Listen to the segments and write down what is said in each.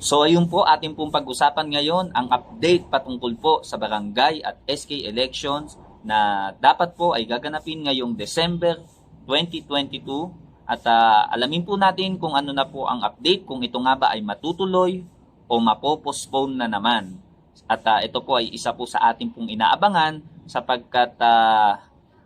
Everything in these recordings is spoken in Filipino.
So ayun po, ating pong pag-usapan ngayon ang update patungkol po sa barangay at SK elections na dapat po ay gaganapin ngayong December 2022 at alamin po natin kung ano na po ang update, kung ito nga ba ay matutuloy o mapopostpone na naman. At ito po ay isa po sa ating pong inaabangan sapagkat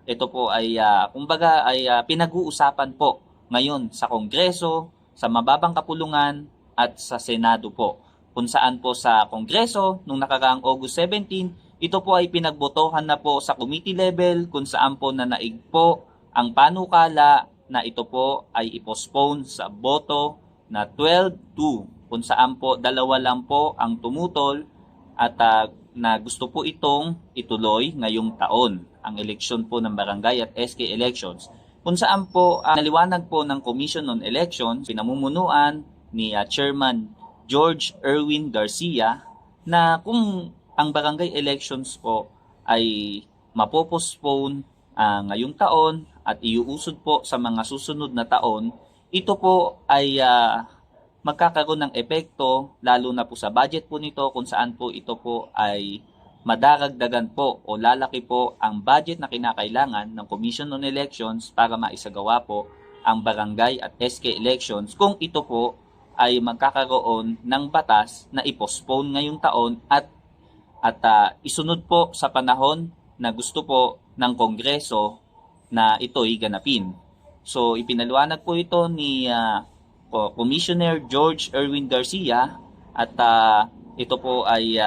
ito po ay kumbaga ay pinag-uusapan po ngayon sa Kongreso, sa mababang kapulungan at sa Senado po. Kung saan po sa Kongreso, nung nakaraang August 17, ito po ay pinagbotohan na po sa committee level kung saan po nanaig po ang panukala na ito po ay i-postpone sa boto na 12-2 kung saan po dalawa lang po ang tumutol at na gusto po itong ituloy ngayong taon ang eleksyon po ng barangay at SK elections. Kung saan po naliwanag po ng Commission on Elections, pinamumunuan ni Chairman George Erwin Garcia na kung ang barangay elections po ay mapopostpone ngayong taon at iuusod po sa mga susunod na taon, ito po ay magkakaroon ng epekto lalo na po sa budget po nito kung saan po ito po ay madaragdagan po o lalaki po ang budget na kinakailangan ng Commission on Elections para maisagawa po ang barangay at SK elections kung ito po ay magkakaroon ng batas na i-postpone ngayong taon at isunod po sa panahon na gusto po ng Kongreso na ito'y ganapin. So ipinaliwanag po ito ni Commissioner George Erwin Garcia at ito po ay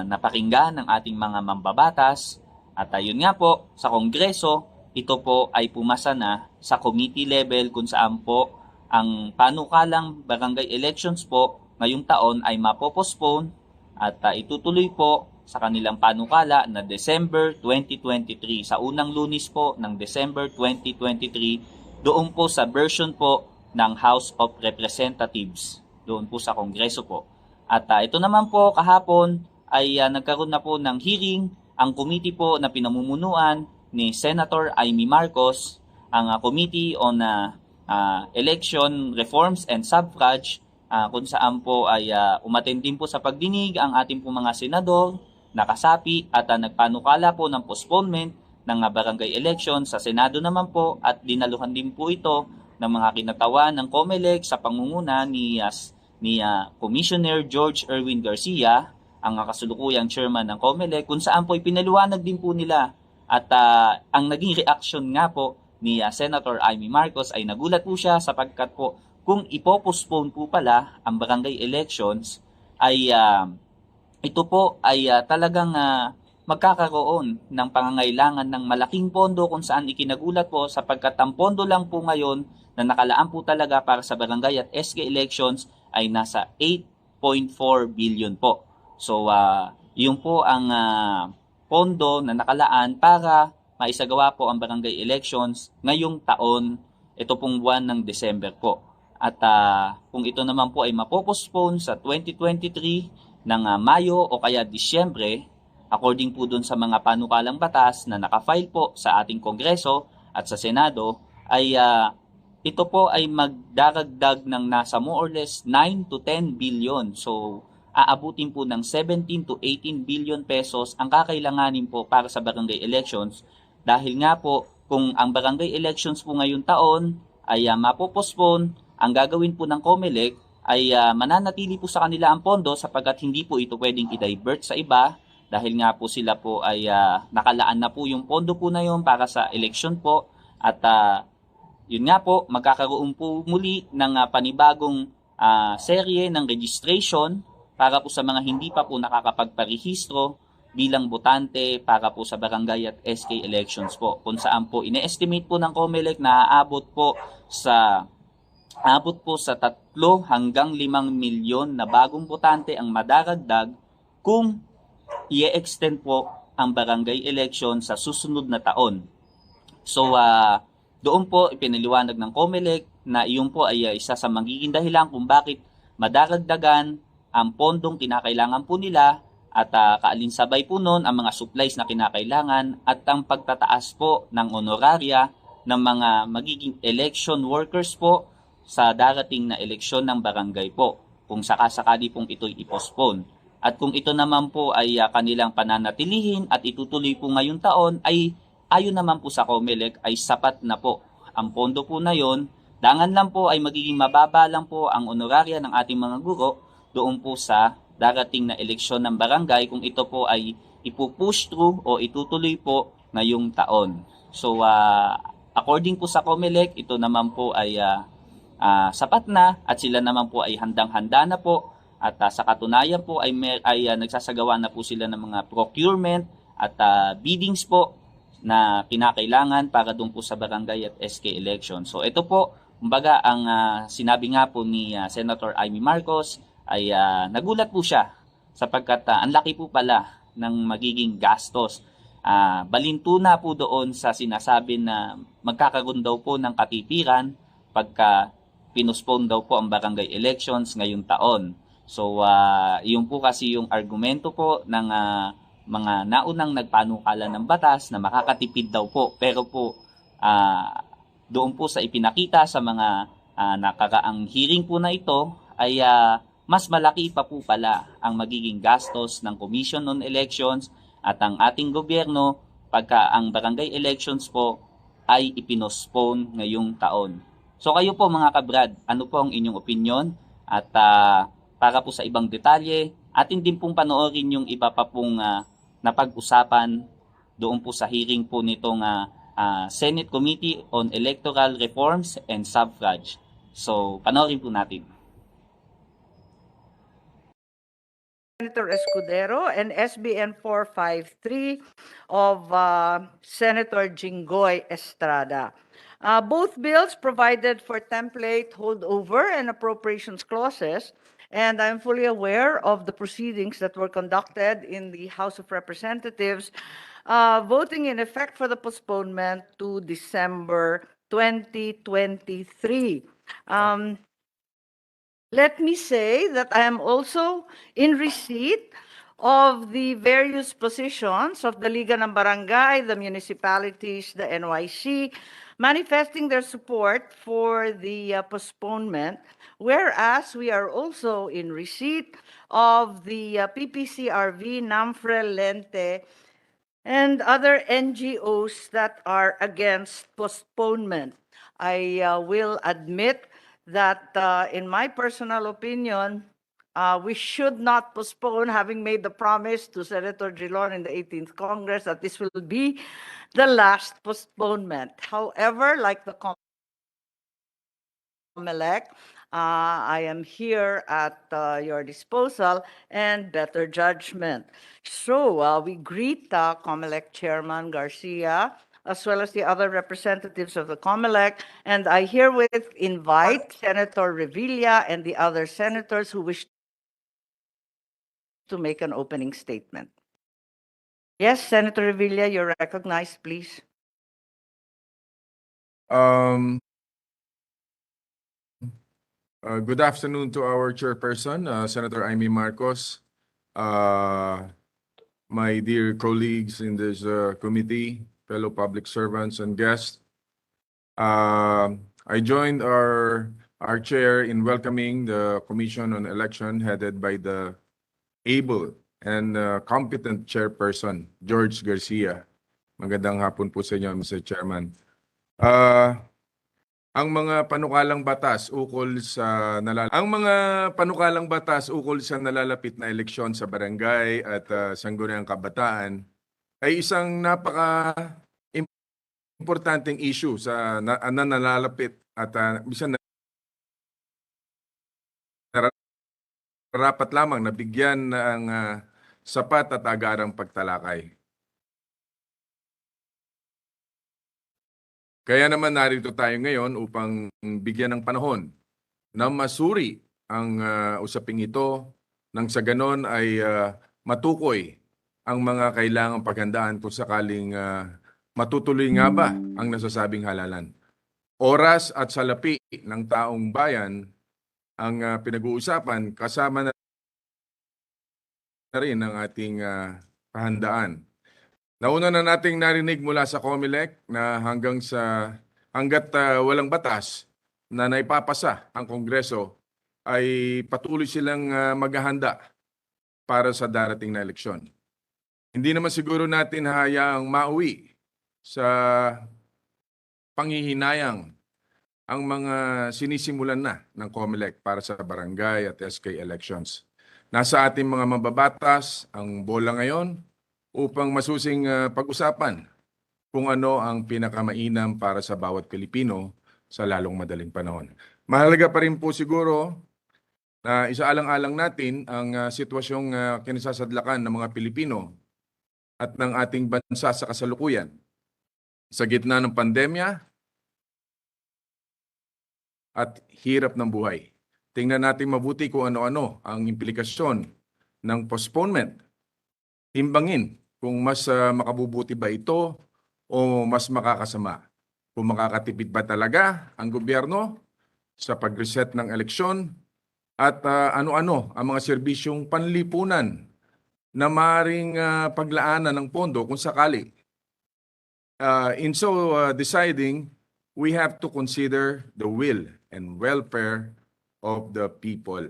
napakinggan ng ating mga mambabatas at yun nga po sa Kongreso ito po ay pumasa na sa committee level kung saan po ang panukalang barangay elections po ngayong taon ay mapopostpone at itutuloy po sa kanilang panukala na December 2023 sa unang Lunes po ng December 2023 doon po sa version po ng House of Representatives doon po sa Kongreso po. At ito naman po kahapon ay nagkaroon na po ng hearing ang committee po na pinamumunuan ni Senator Imee Marcos, ang Committee on Election Reforms and Suffrage kung saan po ay umattend din po sa pagdinig ang ating po mga senador, nakasapi at nagpanukala po ng postponement ng barangay election sa Senado naman po at dinaluhan din po ito ng mga kinatawan ng Comelec sa pangunguna ni Commissioner George Erwin Garcia, ang kasulukuyang chairman ng Comelec, kung saan po ipinaliwanag din po nila at ang naging reaction nga po ni Senator Imee Marcos ay nagulat po siya sapagkat po kung ipopostpone po pala ang barangay elections ay ito po ay talagang magkakaroon ng pangangailangan ng malaking pondo kung saan ikinagulat po sapagkat ang pondo lang po ngayon na nakalaan po talaga para sa barangay at SK elections ay nasa 8.4 billion po. So yun po ang pondo na nakalaan para maisagawa po ang barangay elections ngayong taon, ito pong buwan ng December po. At kung ito naman po ay mapopostpone sa 2023 ng Mayo o kaya Disyembre, according po dun sa mga panukalang batas na nakafile po sa ating Kongreso at sa Senado, ay ito po ay magdaragdag ng nasa more or less 9 to 10 billion. So aabutin po ng 17 to 18 billion pesos ang kakailanganin po para sa barangay elections. Dahil nga po, kung ang barangay elections po ngayong taon ay mapopostpone, ang gagawin po ng Comelec ay mananatili po sa kanila ang pondo sapagkat hindi po ito pwedeng i-divert sa iba dahil nga po sila po ay nakalaan na po yung pondo po na yun para sa election po at yun nga po, magkakaroon po muli ng panibagong serye ng registration para po sa mga hindi pa po nakakapagparehistro bilang botante para po sa barangay at SK elections po. Kung saan po ine-estimate po ng Comelec na aabot po sa 3 hanggang 5 milyon na bagong botante ang madaragdag kung i-extend po ang barangay election sa susunod na taon. So doon po ipinaliwanag ng Comelec na iyon po ay isa sa magiging dahilan kung bakit madaragdagan ang pondong kinakailangan po nila at kaalinsabay po noon ang mga supplies na kinakailangan at ang pagtataas po ng honoraria ng mga magiging election workers po sa darating na eleksyon ng barangay po. kung sakasakali pong ito'y i-postpone. At kung ito naman po ay kanilang pananatilihin at itutuloy po ngayong taon, ay ayon naman po sa Comelec ay sapat na po ang pondo po na yon. Dangan lang po ay magiging mababa lang po ang honoraria ng ating mga guro doon po sa darating na eleksyon ng barangay kung ito po ay ipupush through o itutuloy po ngayong taon. So, according po sa Comelec, ito naman po ay sapat na at sila naman po ay handang-handa na po at sa katunayan po ay nagsasagawa na po sila ng mga procurement at biddings po na kinakailangan para doon po sa barangay at SK election. So ito po, kumbaga ang sinabi nga po ni Senator Imee Marcos ay nagulat po siya sapagkat ang laki po pala ng magiging gastos. Balinto na po doon sa sinasabi na magkakaroon daw po ng katitiran pagka pinostpone daw po ang barangay elections ngayong taon. So, yun po kasi yung argumento po ng mga naunang nagpanukala ng batas na makakatipid daw po. Pero po, doon po sa ipinakita sa mga nakaraang hearing po na ito ay mas malaki pa po pala ang magiging gastos ng Commission on Elections at ang ating gobyerno pagka ang barangay elections po ay ipinospone ngayong taon. So kayo po mga kabrad, ano po ang inyong opinion? At para po sa ibang detalye, atin din pong panoorin yung iba pa pong napag-usapan doon po sa hearing po nitong Senate Committee on Electoral Reforms and Suffrage. So panoorin po natin. Senator Escudero and SBN 453 of Senator Jinggoy Estrada. Both bills provided for template holdover and appropriations clauses, and I'm fully aware of the proceedings that were conducted in the House of Representatives, voting in effect for the postponement to December 2023. Let me say that I am also in receipt of the various positions of the Liga ng Barangay, the municipalities, the NYC, manifesting their support for the postponement, whereas we are also in receipt of the PPCRV, NAMFRE, Lente, and other NGOs that are against postponement. I will admit that in my personal opinion, we should not postpone, having made the promise to Senator Drilon in the 18th Congress that this will be the last postponement. However, like the Comelec, I am here at your disposal and better judgment. So we greet Comelec Chairman Garcia, as well as the other representatives of the Comelec, and I herewith invite Senator Revilla and the other senators who wish to make an opening statement. Yes, Senator Revilla, you're recognized, please. Good afternoon to our chairperson, Senator Imee Marcos, my dear colleagues in this committee, fellow public servants and guests. I joined our chair in welcoming the Commission on Election headed by the able and competent chairperson, George Garcia. Magandang hapon po sa inyo, Mr. Chairman. Ang mga panukalang batas ukol sa nalalapit na eleksyon sa barangay at Sanggunian Kabataan ay isang importanteng issue sa nalalapit at bisan rapat lamang na bigyan ng sapat at agarang pagtalakay. Kaya naman narito tayo ngayon upang bigyan ng panahon na masuri ang usaping ito nang sa ganon ay matukoy ang mga kailangang paghandaan kung sakaling matutuloy nga ba ang nasasabing halalan. Oras at salapi ng taong bayan ang pinag-uusapan, kasama na rin ang ating pahandaan. Nauna na nating narinig mula sa Comelec na hanggat walang batas na naipapasa ang Kongreso ay patuloy silang maghahanda para sa darating na eleksyon. Hindi naman siguro natin hayaang mauwi sa panghihinayang ang mga sinisimulan na ng Comelec para sa barangay at SK elections. Nasa ating mga mababatas ang bola ngayon upang masusing pag-usapan kung ano ang pinakamainam para sa bawat Pilipino sa lalong madaling panahon. Mahalaga pa rin po siguro na isaalang-alang natin ang sitwasyong kinasasadlakan ng mga Pilipino at ng ating bansa sa kasalukuyan. Sa gitna ng pandemya at hirap ng buhay. Tingnan natin mabuti kung ano-ano ang implikasyon ng postponement. Timbangin kung mas makabubuti ba ito o mas makakasama. Kung makakatipid ba talaga ang gobyerno sa pag-reset ng eleksyon at ano-ano ang mga serbisyong panlipunan na maaaring paglaanan ng pondo kung sakali. In deciding, we have to consider the will and welfare of the people.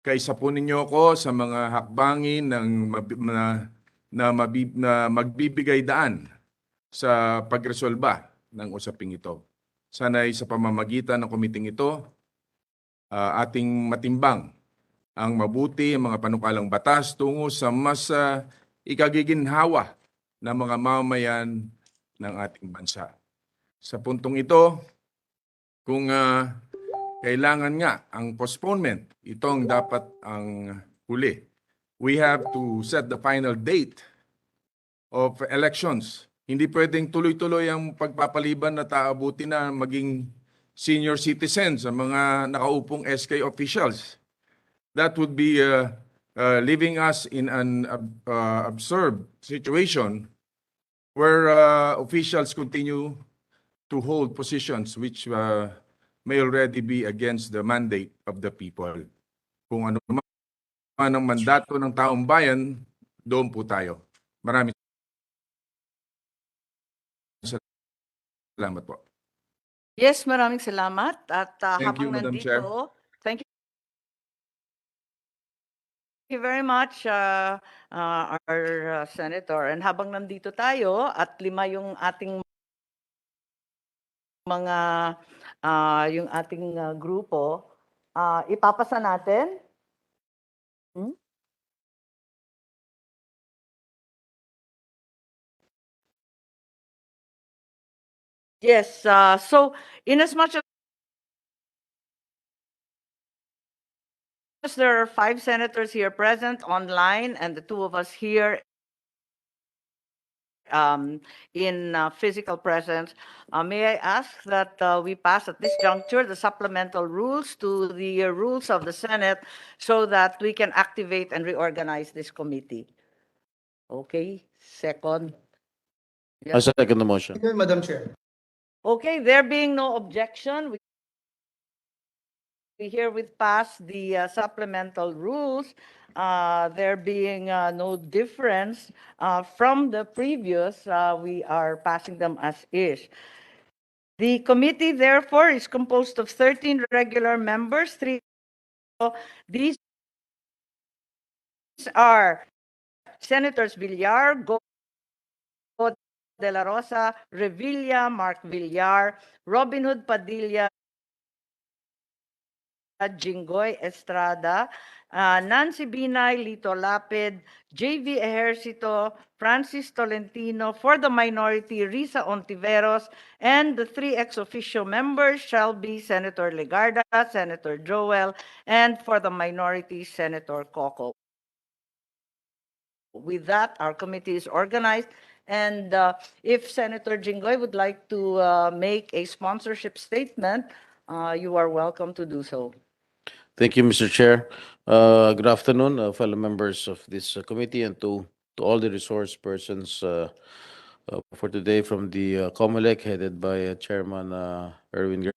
Kaisa po ninyo ko sa mga hakbangin na magbibigay daan sa pagresolba ng usaping ito. Sana'y sa pamamagitan ng komiting ito, ating matimbang ang mabuti, ang mga panukalang batas tungo sa mas ikagiginhawa ng mga mamamayan ng ating bansa. Sa puntong ito, kung kailangan nga ang postponement, ito ang dapat ang huli. We have to set the final date of elections. Hindi pwedeng tuloy-tuloy ang pagpapaliban na taabuti na maging senior citizens ang mga nakaupong SK officials. That would be leaving us in an absurd situation where officials continue to hold positions which may already be against the mandate of the people. Kung ano man ang mandato ng taong bayan, doon po tayo. Maraming salamat po. Yes, maraming salamat. At Thank you, habang Madam Chair. nandito, thank you very much, our Senator. And habang nandito tayo at 5 yung ating mga yung ating grupo, ipapasa natin. Yes, so inasmuch as there are 5 senators here present online and the 2 of us here in physical presence, may I ask that we pass at this juncture the supplemental rules to the rules of the Senate so that we can activate and reorganize this committee. Okay, second. I second the motion. Second, Madam Chair. Okay, there being no objection, we herewith pass the supplemental rules, there being no difference from the previous, we are passing them as is. The committee therefore is composed of 13 regular members. These are Senators Villar, Go de la Rosa, Revilla, Mark Villar, Robin Hood Padilla, Jinggoy Estrada, Nancy Binay, Lito Lapid, JV Ejercito, Francis Tolentino. For the minority, Risa Ontiveros, and the 3 ex-officio members shall be Senator Legarda, Senator Joel, and for the minority, Senator Coco. With that, our committee is organized. And if Senator Jinggoy would like to make a sponsorship statement, you are welcome to do so. Thank you, Mr. Chair. Good afternoon, fellow members of this committee, and to all the resource persons for today from the Comelec, headed by Chairman Erwin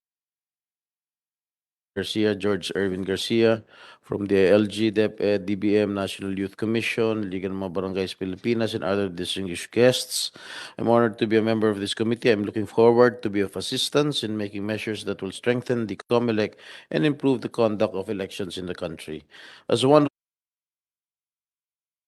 Garcia, George Erwin Garcia, from the LG, DepEd, DBM, National Youth Commission, Liga ng mga Barangays Pilipinas, and other distinguished guests. I'm honored to be a member of this committee. I'm looking forward to be of assistance in making measures that will strengthen the Comelec and improve the conduct of elections in the country. As one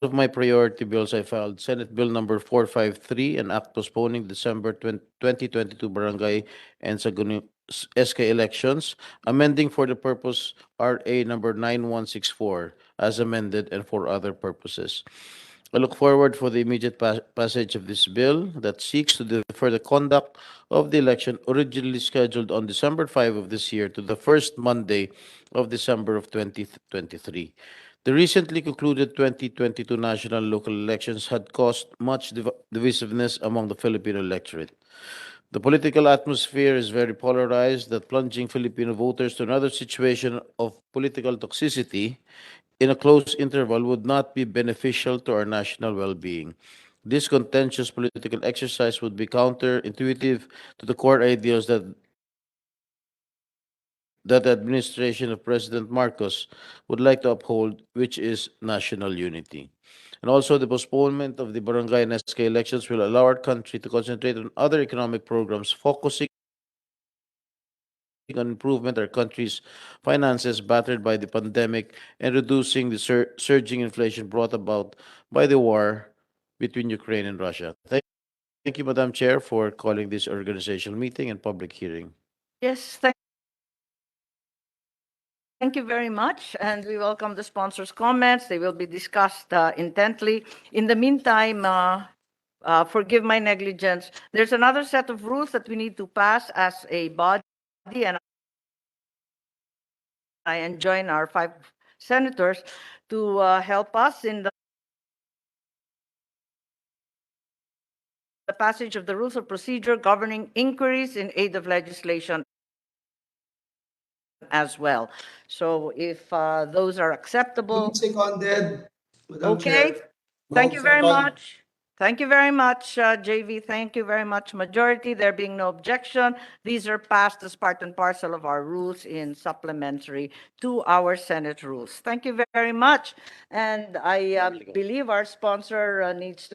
of my priority bills, I filed Senate Bill number 453, an act postponing December 2022 Barangay and Sanggunian SK elections, amending for the purpose RA number 9164 as amended and for other purposes. I look forward for the immediate passage of this bill that seeks to defer the conduct of the election originally scheduled on December 5 of this year to the first Monday of December of 2023. The recently concluded 2022 national local elections had caused much divisiveness among the Filipino electorate. The political atmosphere is very polarized that plunging Filipino voters to another situation of political toxicity in a close interval would not be beneficial to our national well-being. This contentious political exercise would be counterintuitive to the core ideals that the administration of President Marcos would like to uphold, which is national unity. And also, the postponement of the barangay and SK elections will allow our country to concentrate on other economic programs, focusing on improvement our country's finances battered by the pandemic and reducing the surging inflation brought about by the war between Ukraine and Russia. Thank you, Madam Chair, for calling this organizational meeting and public hearing. Yes, thank you very much, and we welcome the sponsors' comments. They will be discussed intently. In the meantime, forgive my negligence. There's another set of rules that we need to pass as a body, and I enjoin our 5 senators to help us in the passage of the rules of procedure governing inquiries in aid of legislation as well. So if those are acceptable. Seconded. Madam Okay, Chair. thank you very Second. much. Thank you very much, JV. Thank you very much, majority. There being no objection, these are passed as part and parcel of our rules in supplementary to our Senate rules. Thank you very much. And I believe our sponsor needs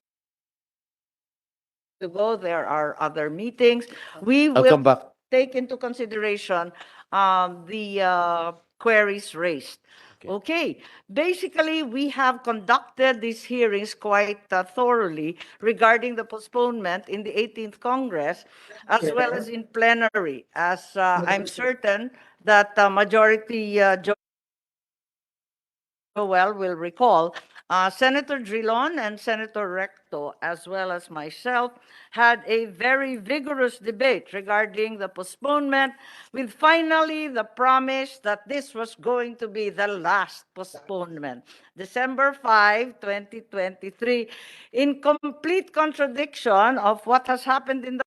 to go. There are other meetings. We I'll will come back. take into consideration the queries raised. Okay, basically, we have conducted these hearings quite thoroughly regarding the postponement in the 18th Congress, as well as in plenary, as I'm certain that Majority Joel will recall. Senator Drilon and Senator Recto, as well as myself, had a very vigorous debate regarding the postponement, with finally the promise that this was going to be the last postponement, December 5, 2023, in complete contradiction of what has happened in the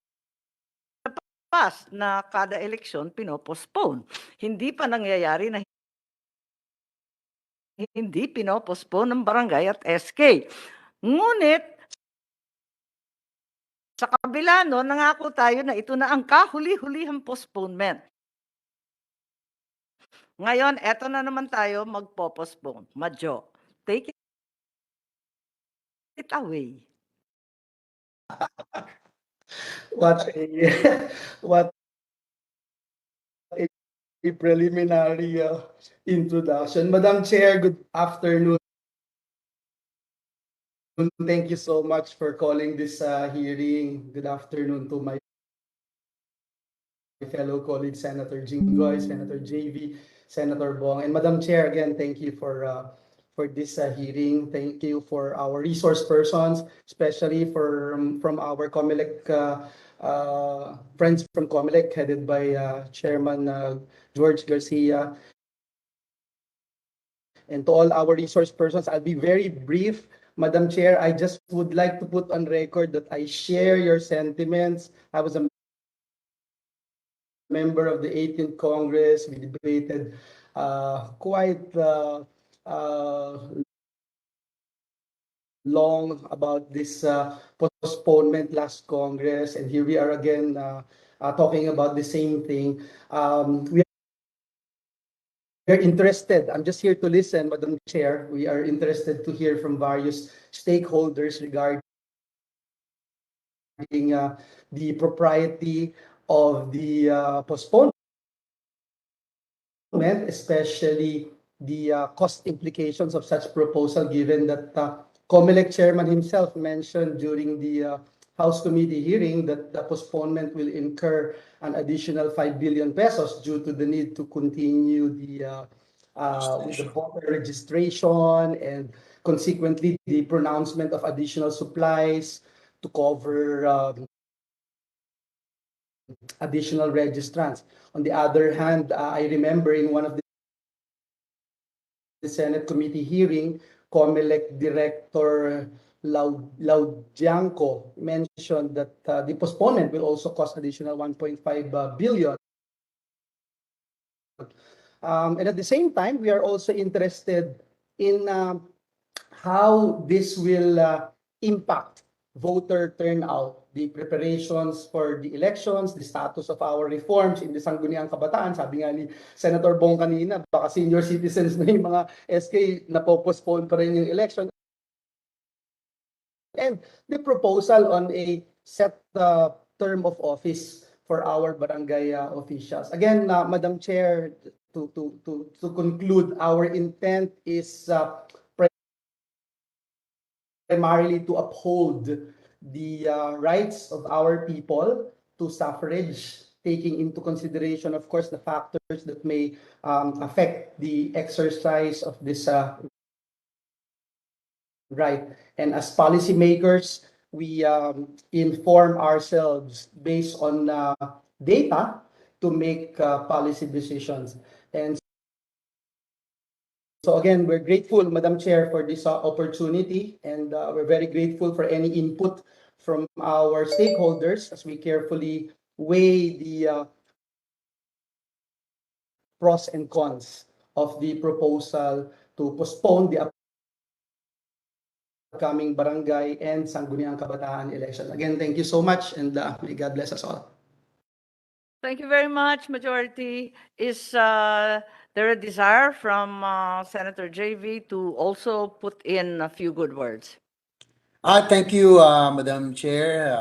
past na kada eleksyon pinopostpone. Hindi pa nangyayari na hindi pinopospone ng barangay at SK. Ngunit, sa kabila no, nangako tayo na ito na ang kahuli-hulihang postponement. Ngayon, eto na naman tayo magpo-postpone. Madjo, take it away. What a preliminary introduction. Madam Chair, good afternoon. Thank you so much for calling this hearing. Good afternoon to my fellow colleagues, Senator Jinggoy, Senator JV, Senator Bong, and Madam Chair, again, thank you for this hearing. Thank you for our resource persons, especially from our Comelec friends from Comelec, headed by Chairman George Garcia. And to all our resource persons, I'll be very brief. Madam Chair, I just would like to put on record that I share your sentiments. I was a member of the 18th Congress. We debated quite long about this postponement last Congress, and here we are again talking about the same thing. We are interested. I'm just here to listen, Madam Chair. We are interested to hear from various stakeholders regarding the propriety of the postponement, especially the cost implications of such proposal, given that Comelec chairman himself mentioned during the House Committee hearing that the postponement will incur an additional 5 billion pesos due to the need to continue with the voter registration and consequently the pronouncement of additional supplies to cover additional registrants. On the other hand, I remember in one of the Senate committee hearing, Comelec Director Laudianco mentioned that the postponement will also cost additional 1.5 billion. And at the same time, we are also interested in how this will impact voter turnout, the preparations for the elections, the status of our reforms in the Sanggunian Kabataan. Sabi nga ni Senator Bong kanina, baka senior citizens na yung mga SK na postpone pa rin yung election. And the proposal on a set term of office for our barangay officials. Again, Madam Chair, to conclude, our intent is primarily to uphold the rights of our people to suffrage, taking into consideration, of course, the factors that may affect the exercise of this right. And as policymakers, we inform ourselves based on data to make policy decisions. And so again, we're grateful, Madam Chair, for this opportunity, and we're very grateful for any input from our stakeholders as we carefully weigh the pros and cons of the proposal to postpone the upcoming barangay and Sanggunian Kabataan elections. Again, thank you so much, and may God bless us all. Thank you very much, Majority. Is there a desire from Senator JV to also put in a few good words? Thank you, Madam Chair.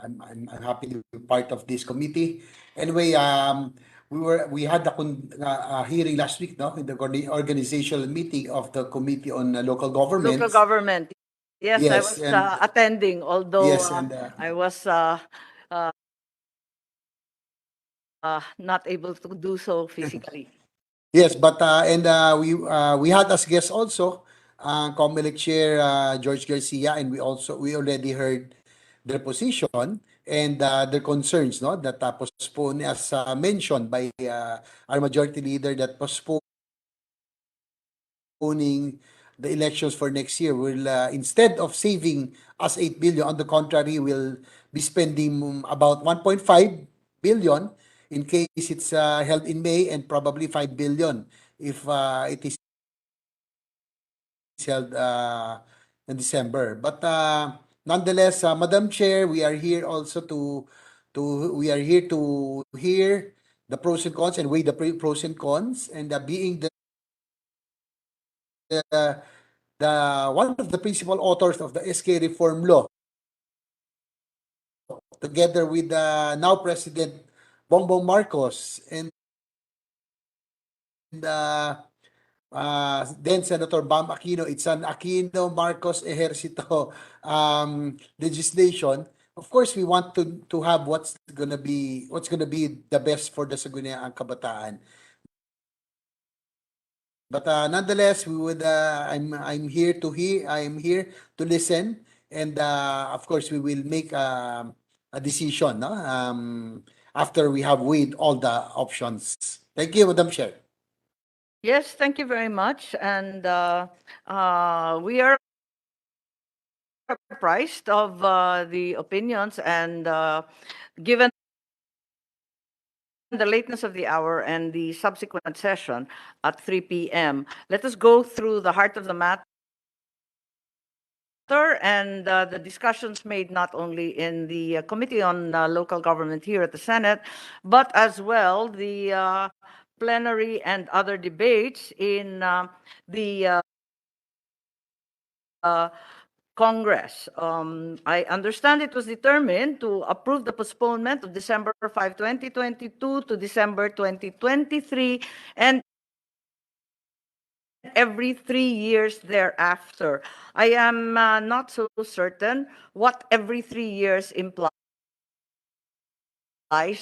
I'm happy to be part of this committee. Anyway, we had a hearing last week, no, in the organizational meeting of the Committee on Local Government. Local government. Yes, I Yes, was and- attending, although Yes, and I was not able to do so physically. yes, but we had as guests also Comelec Chair George Garcia, and we already heard their position and their concerns, no, that postpone, as mentioned by our majority leader, that postponing the elections for next year will, instead of saving us 8 billion, on the contrary, will be spending about 1.5 billion in case it's held in May, and probably 5 billion if it is held in December. But nonetheless, Madam Chair, we are here also to hear the pros and cons and weigh the pros and cons, and being the one of the principal authors of the SK reform law, together with now President Bongbong Marcos and then Senator Bam Aquino. It's an Aquino Marcos Ejercito legislation. Of course, we want to have what's gonna be the best for the Sangguniang Kabataan. But nonetheless, we would. I'm here to hear. I am here to listen, and of course, we will make a decision. No? After we have weighed all the options. Thank you, Madam Chair. Yes, thank you very much. And we are apprised of the opinions, and given the lateness of the hour and the subsequent session at 3 p.m., let us go through the heart of the matter and the discussions made not only in the Committee on Local Government here at the Senate, but as well the plenary and other debates in the Congress. I understand it was determined to approve the postponement of December 5, 2022 to December 2023 and every 3 years thereafter. I am not so certain what every 3 years implies.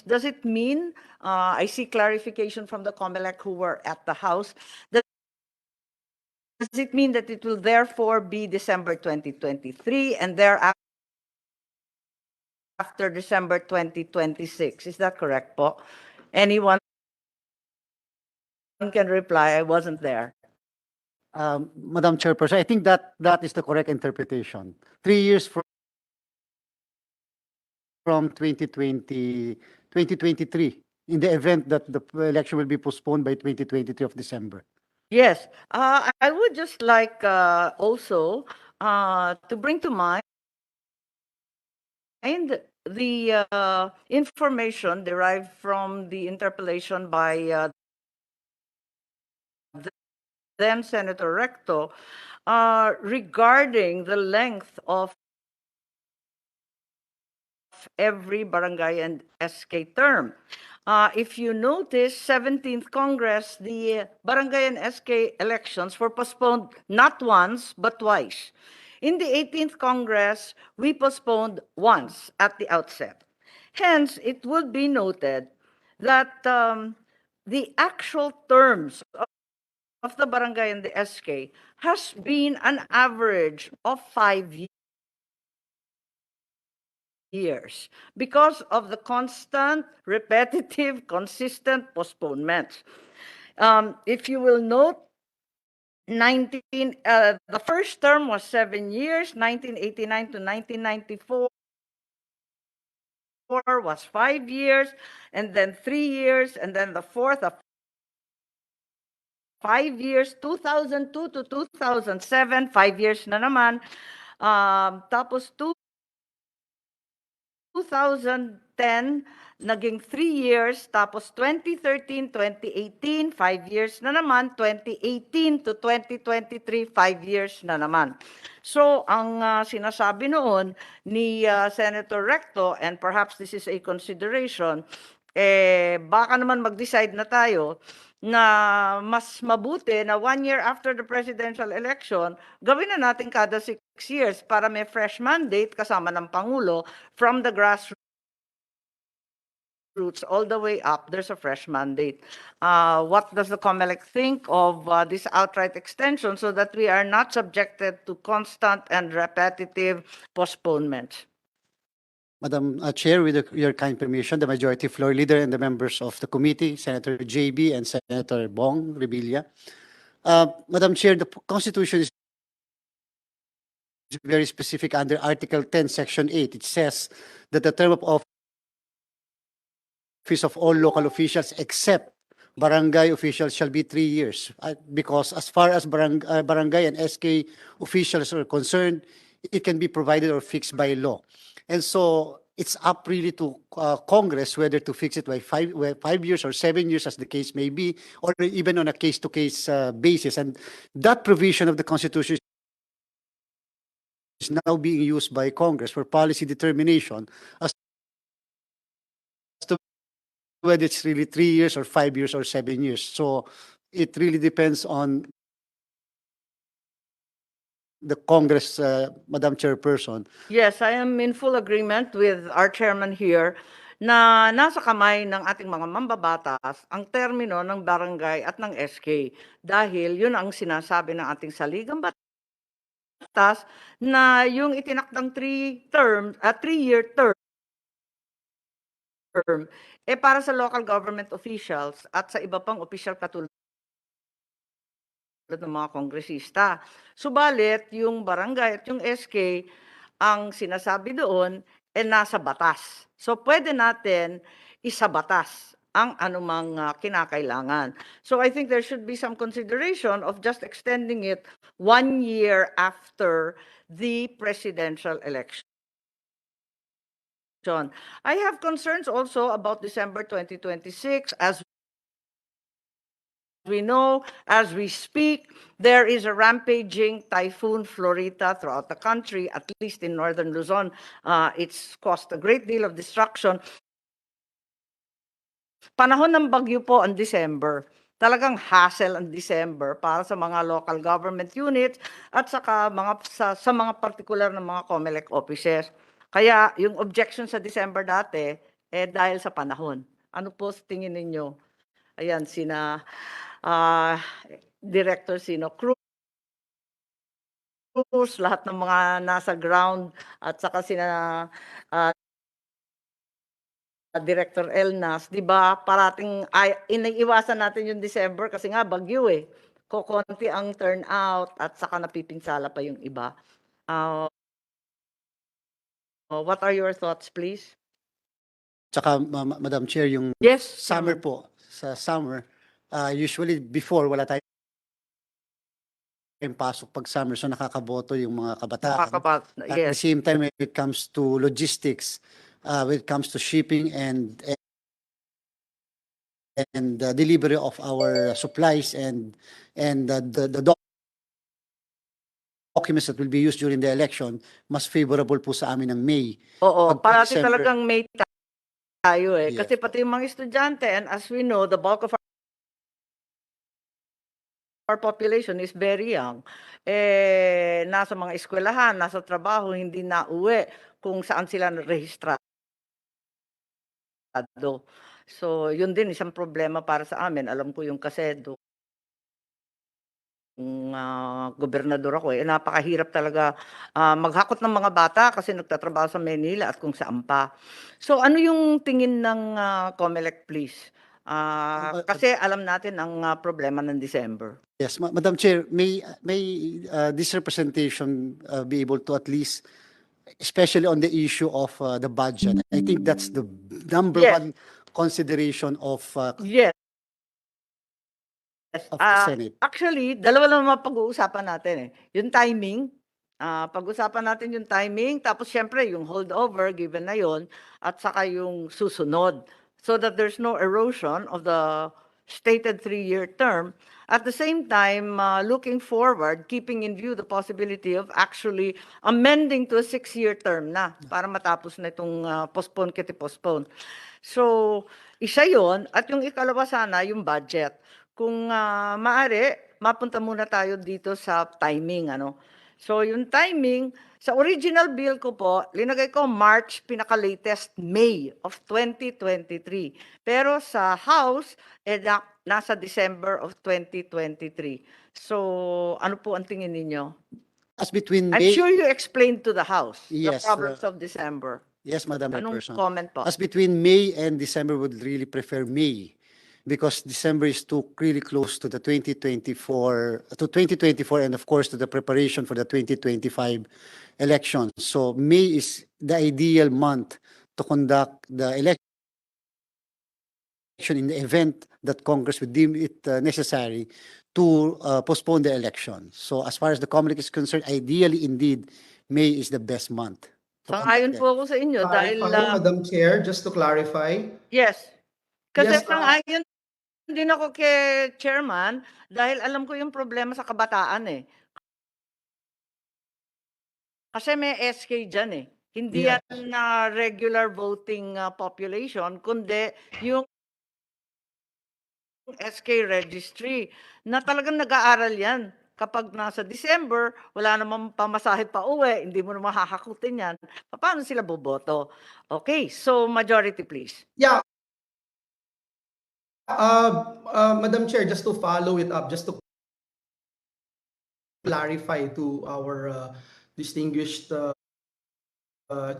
Does it mean, I see clarification from the Comelec who were at the House, does it mean that it will therefore be December 2023 and thereafter December 2026? Is that correct po? Anyone can reply, I wasn't there. Madam Chairperson, I think that is the correct interpretation. 3 years from 2023, in the event that the election will be postponed by 2023 of December. Yes, I would just like also to bring to mind the information derived from the interpellation by then Senator Recto regarding the length of every barangay and SK term. If you notice, 17th Congress, the barangay and SK elections were postponed not once, but twice. In the 18th Congress, we postponed once at the outset. Hence, it would be noted that the actual terms of the barangay and the SK has been an average of 5 years because of the constant, repetitive, consistent postponements. If you will note, the first term was 7 years, 1989 to 1994 was 5 years, and then 3 years, and then the fourth of 5 years, 2002 to 2007, 5 years na naman. Tapos 2010, naging 3 years, tapos 2013, 2018, 5 years na naman, 2018 to 2023, 5 years na naman. So, ang sinasabi noon ni Senator Recto, and perhaps this is a consideration, baka naman mag-decide na tayo na mas mabuti na 1 year after the presidential election, gawin na natin kada 6 years para may fresh mandate kasama ng Pangulo from the grassroots all the way up, there's a fresh mandate. What does the Comelec think of this outright extension so that we are not subjected to constant and repetitive postponements? Madam Chair, with your kind permission, the Majority Floor Leader and the members of the committee, Senator JB and Senator Bong Revilla. Madam Chair, the Constitution is very specific under Article 10, Section 8. It says that the term of office of all local officials except barangay officials shall be 3 years. Because as far as barangay and SK officials are concerned, it can be provided or fixed by law. And so it's up really to Congress whether to fix it by 5 years or 7 years, as the case may be, or even on a case-to-case basis. And that provision of the Constitution is now being used by Congress for policy determination as to whether it's really 3 years or 5 years or 7 years. So it really depends on the Congress, Madam Chairperson. Yes, I am in full agreement with our chairman here na nasa kamay ng ating mga mambabatas ang termino ng barangay at ng SK dahil yun ang sinasabi ng ating saligang batas na yung itinakdang 3-year term para sa local government officials at sa iba pang official katulad ng mga kongresista. Subalit, yung barangay at yung SK, ang sinasabi doon, nasa batas. So, pwede natin isabatas ang anumang kinakailangan. So, I think there should be some consideration of just extending it 1 year after the presidential election. I have concerns also about December 2026 as we know, as we speak, there is a rampaging typhoon Florita throughout the country, at least in northern Luzon. It's caused a great deal of destruction. Panahon ng bagyo po ang December. Talagang hassle ang December para sa mga local government units at saka sa mga particular na mga Comelec offices. Kaya yung objection sa December dati, dahil sa panahon. Ano po sa tingin ninyo? Ayan, Director Cruz, lahat ng mga nasa ground, at saka Director Elnas, di ba, parating iniiwasan natin yung December kasi nga bagyo eh. Kokonti ang turnout at saka napipinsala pa yung iba. What are your thoughts, please? Tsaka, Madam Chair, yung Yes, summer Chairman. po, sa summer, usually before wala tayong pasok pag summer, so nakakaboto yung mga kabataan. At the Yes. same time, when it comes to logistics, when it comes to shipping and delivery of our supplies and the documents that will be used during the election, mas favorable po sa amin ng May. Oo, Pag parati December- talagang may tayo eh. Yes. Kasi pati yung mga estudyante, and as we know, the bulk of our population is very young. Nasa mga eskwelahan, nasa trabaho, hindi na uwi kung saan sila rehistrado. So, yun din isang problema para sa amin. Alam ko yung kasedo. Gobernador ako napakahirap talaga maghakot ng mga bata kasi nagtatrabaho sa Manila at kung saan pa. So ano yung tingin ng Comelec, please? Kasi alam natin ang problema ng December. Yes, Madam Chair, may this representation be able to at least, especially on the issue of the budget. I think that's the number Yes. one consideration of Yes. of the Senate. Actually, dalawa lang naman pag-uusapan natin eh. Yung timing, pag-usapan natin yung timing, tapos syempre yung holdover, given na yon, at saka yung susunod. So that there's no erosion of the stated 3-year term. At the same time, looking forward, keeping in view the possibility of actually amending to a 6-year term na para matapos na itong postpone. So, isa yon. At yung ikalawa sana, yung budget. Kung maaari, mapunta muna tayo dito sa timing. So yung timing, sa original bill ko po, linagay ko March, pinaka-latest May of 2023. Pero sa House, nasa December of 2023. So ano po ang tingin ninyo? As between I'm May, sure you explained to the House Yes, the problems of December. yes, Madam Anong Chairperson. comment po? As between May and December, would really prefer May because December is too really close to the 2024 and of course to the preparation for the 2025 elections. So May is the ideal month to conduct the election in the event that Congress would deem it necessary to postpone the election. So as far as the Comelec is concerned, ideally indeed, May is the best month. to Sang-ayon conduct po ako sa inyo dahil Madam Chair, just to clarify. yes. Kasi Yes, sang-ayon din ako kay Chairman dahil alam ko yung problema sa kabataan eh. Kasi may SK dyan eh. Hindi Yes. yan na regular voting population, kundi yung SK registry na talagang nag-aaral yan. Kapag nasa December, wala namang pamasahe pa uwi, hindi mo naman hahakutin yan. Paano sila boboto? Okay, so majority please. Yeah. Madam Chair, just to follow it up, just to clarify to our distinguished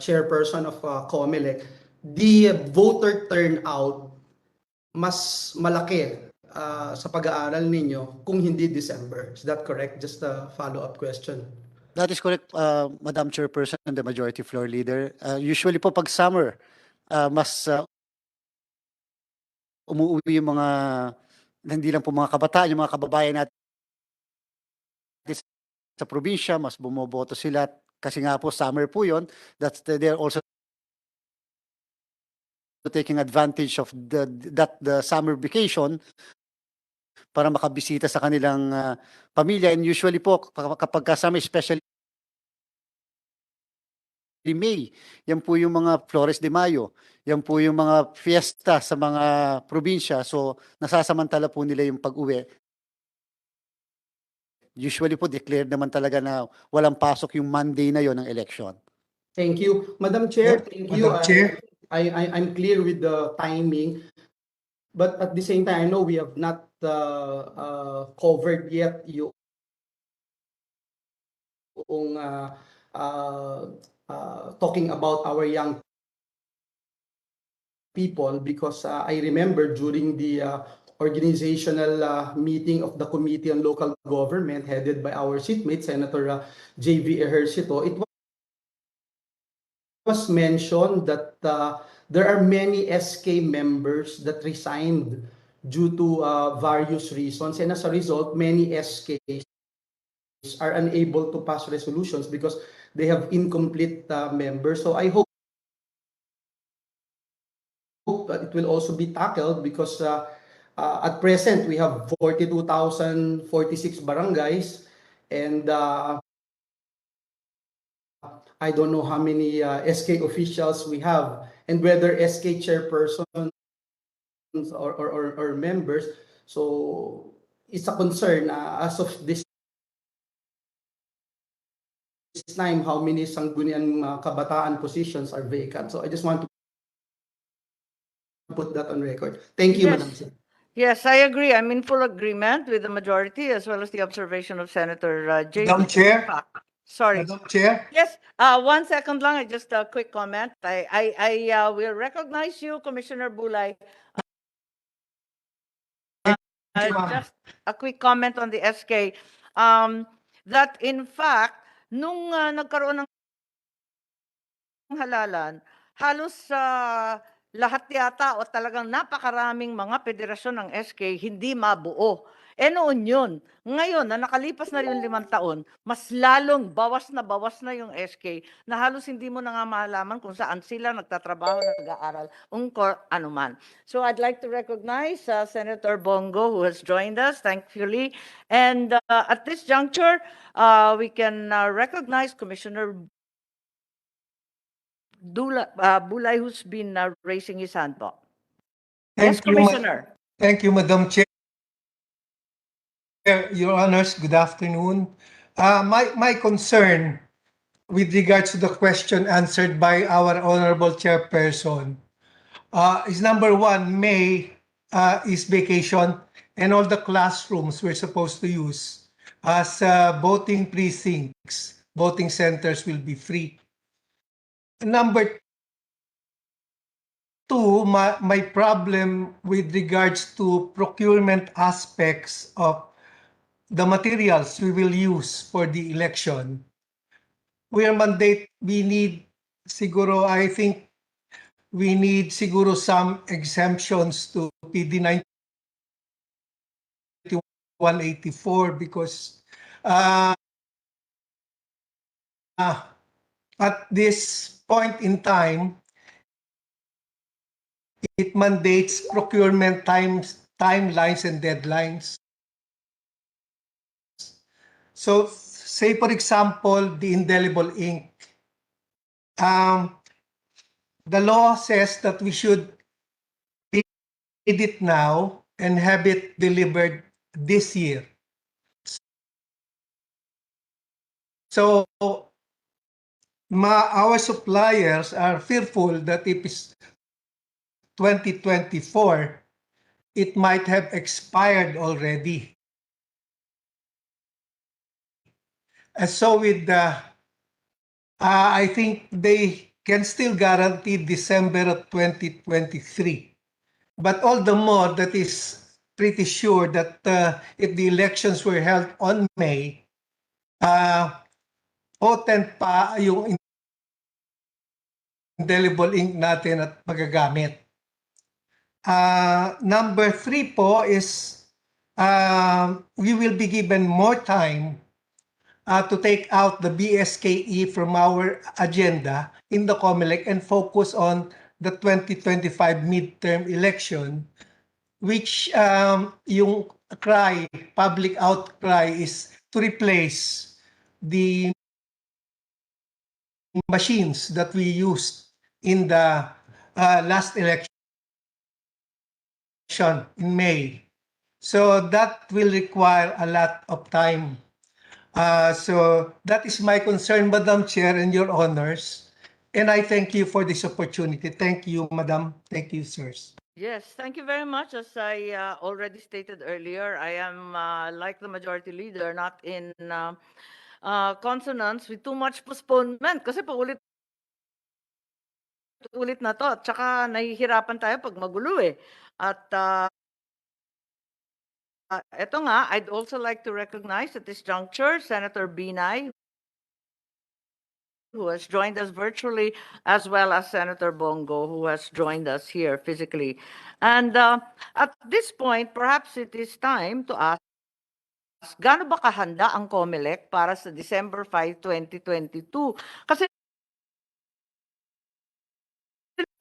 chairperson of Comelec, the voter turnout mas malaki sa pag-aaral ninyo kung hindi December. Is that correct? Just a follow-up question. That is correct, Madam Chairperson and the Majority Floor Leader. Usually po pag summer, mas umuwi yung mga, hindi lang po mga kabataan, yung mga kababayan natin sa probinsya, mas bumoboto sila kasi nga po summer po yun, that they're also taking advantage of the summer vacation para makabisita sa kanilang pamilya. And usually po, kapag kasama, especially May, yan po yung mga Flores de Mayo, yan po yung mga fiesta sa mga probinsya. So, nasasamantala po nila yung pag-uwi. Usually po, declared naman talaga na walang pasok yung Monday na yon ng election. Thank you. Madam Chair, thank you. Madam Chair. I'm clear with the timing, but at the same time, I know we have not covered yet yung talking about our young people, because I remember during the organizational meeting of the Committee on Local Government headed by our seatmate, Senator J.V. Ejercito, it was mentioned that there are many SK members that resigned due to various reasons, and as a result, many SKs are unable to pass resolutions because they have incomplete members. So I hope that it will also be tackled, because at present we have 42,046 barangays, and I don't know how many SK officials we have, and whether SK chairpersons or members. So it's a concern as of this time, how many Sanggunian Kabataan positions are vacant. So I just want to put that on record. Thank you, Yes. Madam Chair. Yes, I agree. I'm in full agreement with the majority as well as the observation of Senator J. Madam Chair. Sorry. Madam Chair. Yes, 1 second lang, just a quick comment. I will recognize you, Commissioner Bulay. Just a quick comment on the SK. That in fact, nung nagkaroon ng halalan, halos lahat yata o talagang napakaraming mga federasyon ng SK hindi mabuo. Noon yun. Ngayon, na nakalipas na yung 5 taon, mas lalong bawas na yung SK na halos hindi mo na nga malaman kung saan sila nagtatrabaho, nag-aaral, anuman. So I'd like to recognize Senator Bongo, who has joined us, thankfully. And at this juncture, we can recognize Commissioner Bulay, who's been raising his hand po. Yes, Commissioner. Thank you, Madam Chair. Your Honors, good afternoon. My concern with regards to the question answered by our Honorable Chairperson is number one, May is vacation, and all the classrooms we're supposed to use as voting precincts, voting centers will be free. Number two, my problem with regards to procurement aspects of the materials we will use for the election. We need siguro, I think we need siguro some exemptions to PD 9184, because at this point in time, it mandates procurement timelines and deadlines. So, say for example, the indelible ink. The law says that we should read it now and have it delivered this year. So, our suppliers are fearful that if it's 2024, it might have expired already. And so with I think they can still guarantee December of 2023. But all the more, that is pretty sure that if the elections were held on May, potent pa yung indelible ink natin at magagamit. Number three po is we will be given more time to take out the Bske from our agenda in the Comelec and focus on the 2025 midterm election, which yung cry, public outcry is to replace the machines that we used in the last election in May. So that will require a lot of time. So that is my concern, Madam Chair and Your Honors. And I thank you for this opportunity. Thank you, Madam. Thank you, sirs. Yes, thank you very much. As I already stated earlier, I am like the majority leader, not in consonance with too much postponement. Kasi paulit-ulit na to. At saka nahihirapan tayo pag magulo eh. At eto nga, I'd also like to recognize at this juncture Senator Binay, who has joined us virtually, as well as Senator Bongo, who has joined us here physically. And at this point, perhaps it is time to ask, gaano ba kahanda ang Comelec para sa December 5, 2022? Kasi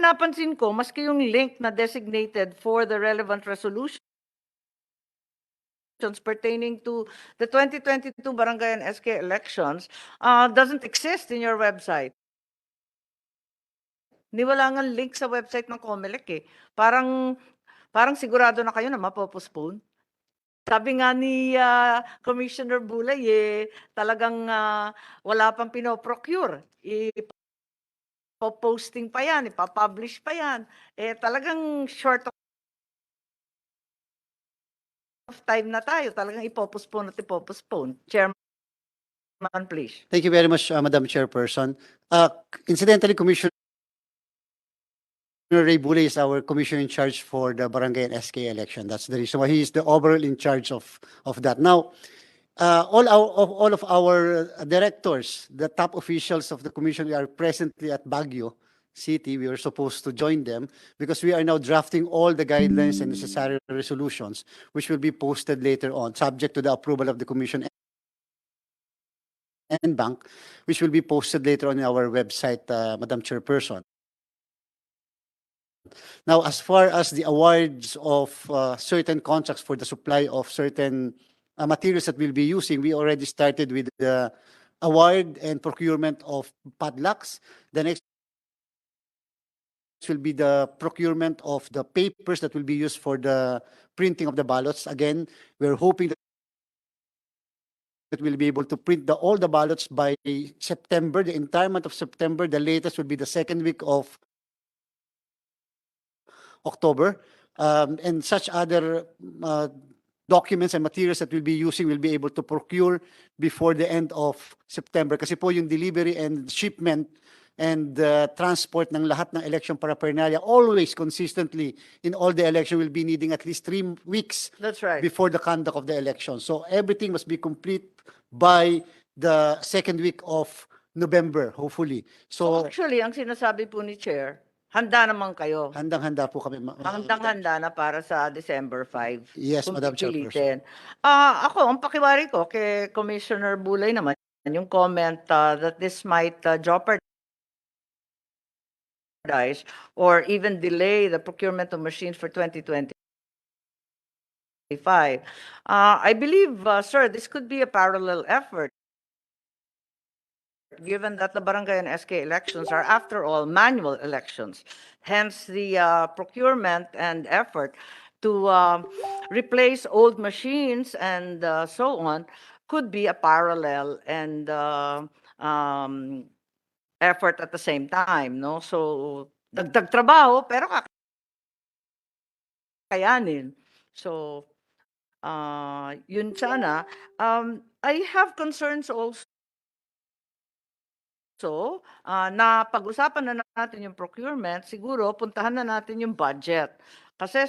napansin ko, maski yung link na designated for the relevant resolutions pertaining to the 2022 Barangay and SK elections doesn't exist in your website. Wala nga link sa website ng Comelec eh. Parang sigurado na kayo na mapopostpone. Sabi nga ni Commissioner Bulay eh, talagang wala pang pinoprocure. Ipo-posting pa yan, ipapublish pa yan. Eh talagang short of time na tayo. Talagang ipopostpone at ipopostpone. Chairman, please. Thank you very much, Madam Chairperson. Incidentally, Commissioner Ray Bulay is our commissioner in charge for the Barangay and SK election. That's the reason why he is the overall in charge of that. Now, all of our directors, the top officials of the commission are presently at Baguio City. We were supposed to join them because we are now drafting all the guidelines and necessary resolutions, which will be posted later on, subject to the approval of the commission and bank, which will be posted later on in our website, Madam Chairperson. Now, as far as the awards of certain contracts for the supply of certain materials that we'll be using, we already started with the award and procurement of padlocks. The next will be the procurement of the papers that will be used for the printing of the ballots. Again, we're hoping that we'll be able to print all the ballots by September, the entire month of September. The latest will be the second week of October, and such other documents and materials that we'll be using will be able to procure before the end of September. Kasi po yung delivery and shipment and transport ng lahat ng election paraphernalia always consistently in all the election will be needing at least 3 weeks. That's right. Before the conduct of the election. So everything must be complete by the second week of November, hopefully. So actually, ang sinasabi po ni Chair, handa naman kayo. handang-handa po kami. Handang-handa na para sa December 5. Yes, kung Madam pipilitin. Ako, ang pakiwari ko kay Commissioner Bulay naman, yung comment that this might jeopardize or even delay the procurement of machines for 2025. I believe, sir, this could be a parallel effort, given that the barangay and SK elections are, after all, manual elections. Hence, the procurement and effort to replace old machines and so on could be a parallel and effort at the same time, no? So, dagdag trabaho, pero kakayanin. So, yun sana. I have concerns also. So, na pag-usapan na natin yung procurement, siguro puntahan na natin yung budget. Kasi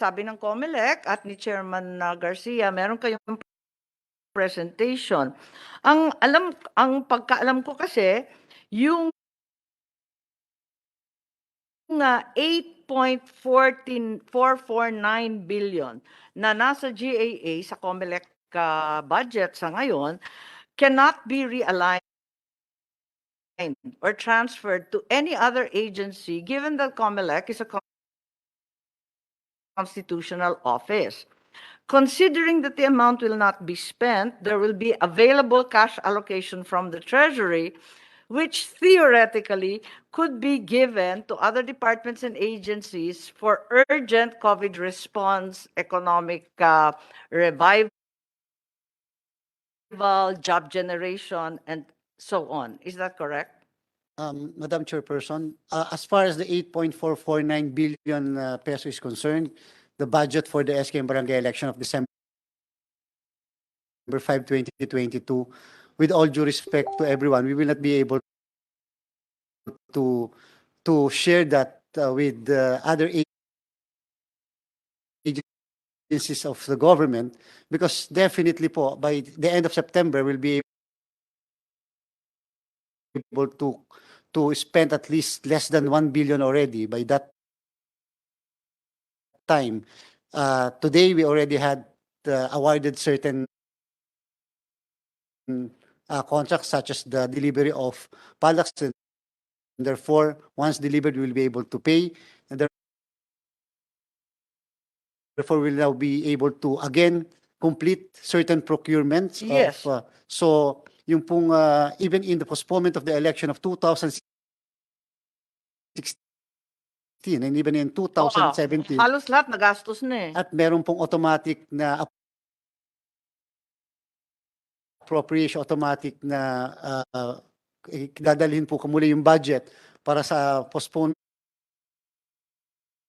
sabi ng Comelec at ni Chairman Garcia, meron kayong presentation. Ang pagkaalam ko kasi, yung 8.449 billion na nasa GAA sa Comelec budget sa ngayon cannot be realigned or transferred to any other agency given that Comelec is a constitutional office. Considering that the amount will not be spent, there will be available cash allocation from the Treasury, which theoretically could be given to other departments and agencies for urgent COVID response, economic revival, job generation, and so on. Is that correct? Madam Chairperson, as far as the 8.449 billion peso is concerned, the budget for the SK and Barangay election of December 5, 2022, with all due respect to everyone, we will not be able to share that with other agencies of the government, because definitely po, by the end of September, we'll be able to spend at least less than 1 billion already by that time. Today, we already had awarded certain contracts, such as the delivery of products, and therefore, once delivered, we will be able to pay, and therefore we'll now be able to again complete certain procurements. Yes. So yung pong even in the postponement of the election of 2016 and even in 2017, Halos lahat nagastos na eh. at meron pong automatic na appropriation, automatic na dadalhin po muli yung budget para sa postponement.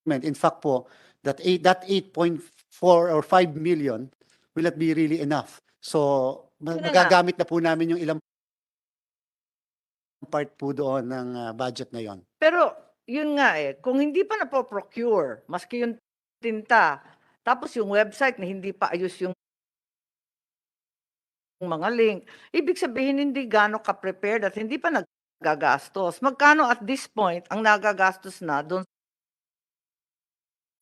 In fact po, that 8.4 or 5 million will not be really enough. So magagamit na po namin yung ilang part po doon ng budget na yon. Pero yun nga eh, kung hindi pa napoprocure, maski yung tinta, tapos yung website na hindi pa ayos yung mga link, ibig sabihin hindi gano'ng ka-prepared at hindi pa nagagastos. Magkano at this point ang nagagastos na doon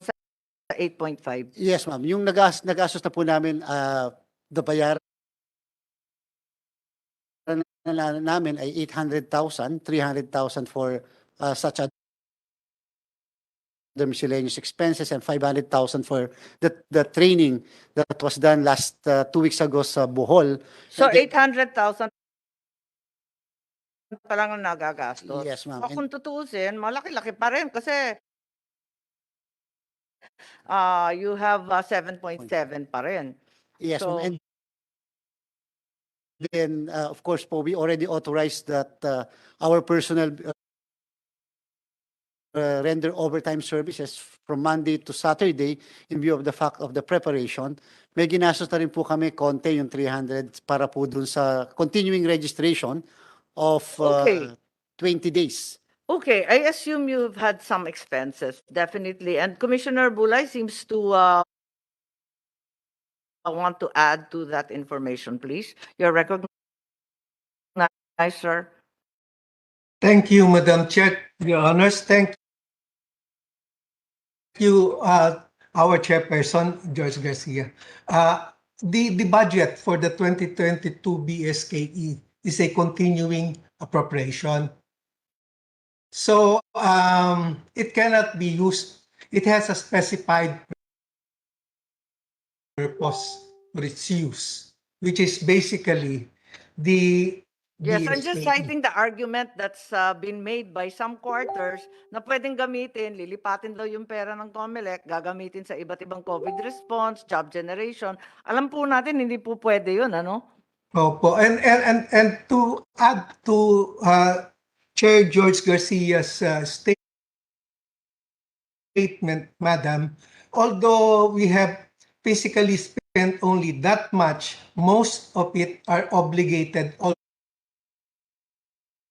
sa 8.5? Yes, ma'am. Yung nagastos na po namin, bayaran na namin ay 800,000, 300,000 for such other miscellaneous expenses, and 500,000 for the training that was done last 2 weeks ago sa Bohol. So 800,000 pa lang ang nagagastos. Yes, ma'am. So, kung tutuusin, malaki-laki pa rin kasi you have 7.7 pa rin. Yes, So- ma'am. And then, of course po, we already authorized that our personnel render overtime services from Monday to Saturday in view of the fact of the preparation. May ginastos na rin po kami konti, yung 300 para po dun sa continuing registration of Okay. 20 days. Okay, I assume you've had some expenses, definitely. And Commissioner Bulay seems to want to add to that information, please. You're recognized, sir. Thank you, Madam Chair. Your Honors, thank you, our chairperson, George Garcia. The budget for the 2022 BSKE is a continuing appropriation. So it cannot be used. It has a specified purpose for its use, which is basically the Yes, I'm just BSKE. citing the argument that's been made by some quarters na pwedeng gamitin, lilipatin daw yung pera ng Comelec, gagamitin sa iba't ibang COVID response, job generation. Alam po natin, hindi po pwede yun, ano? Opo. And to add to Chair George Garcia's statement, Madam, although we have physically spent only that much, most of it are obligated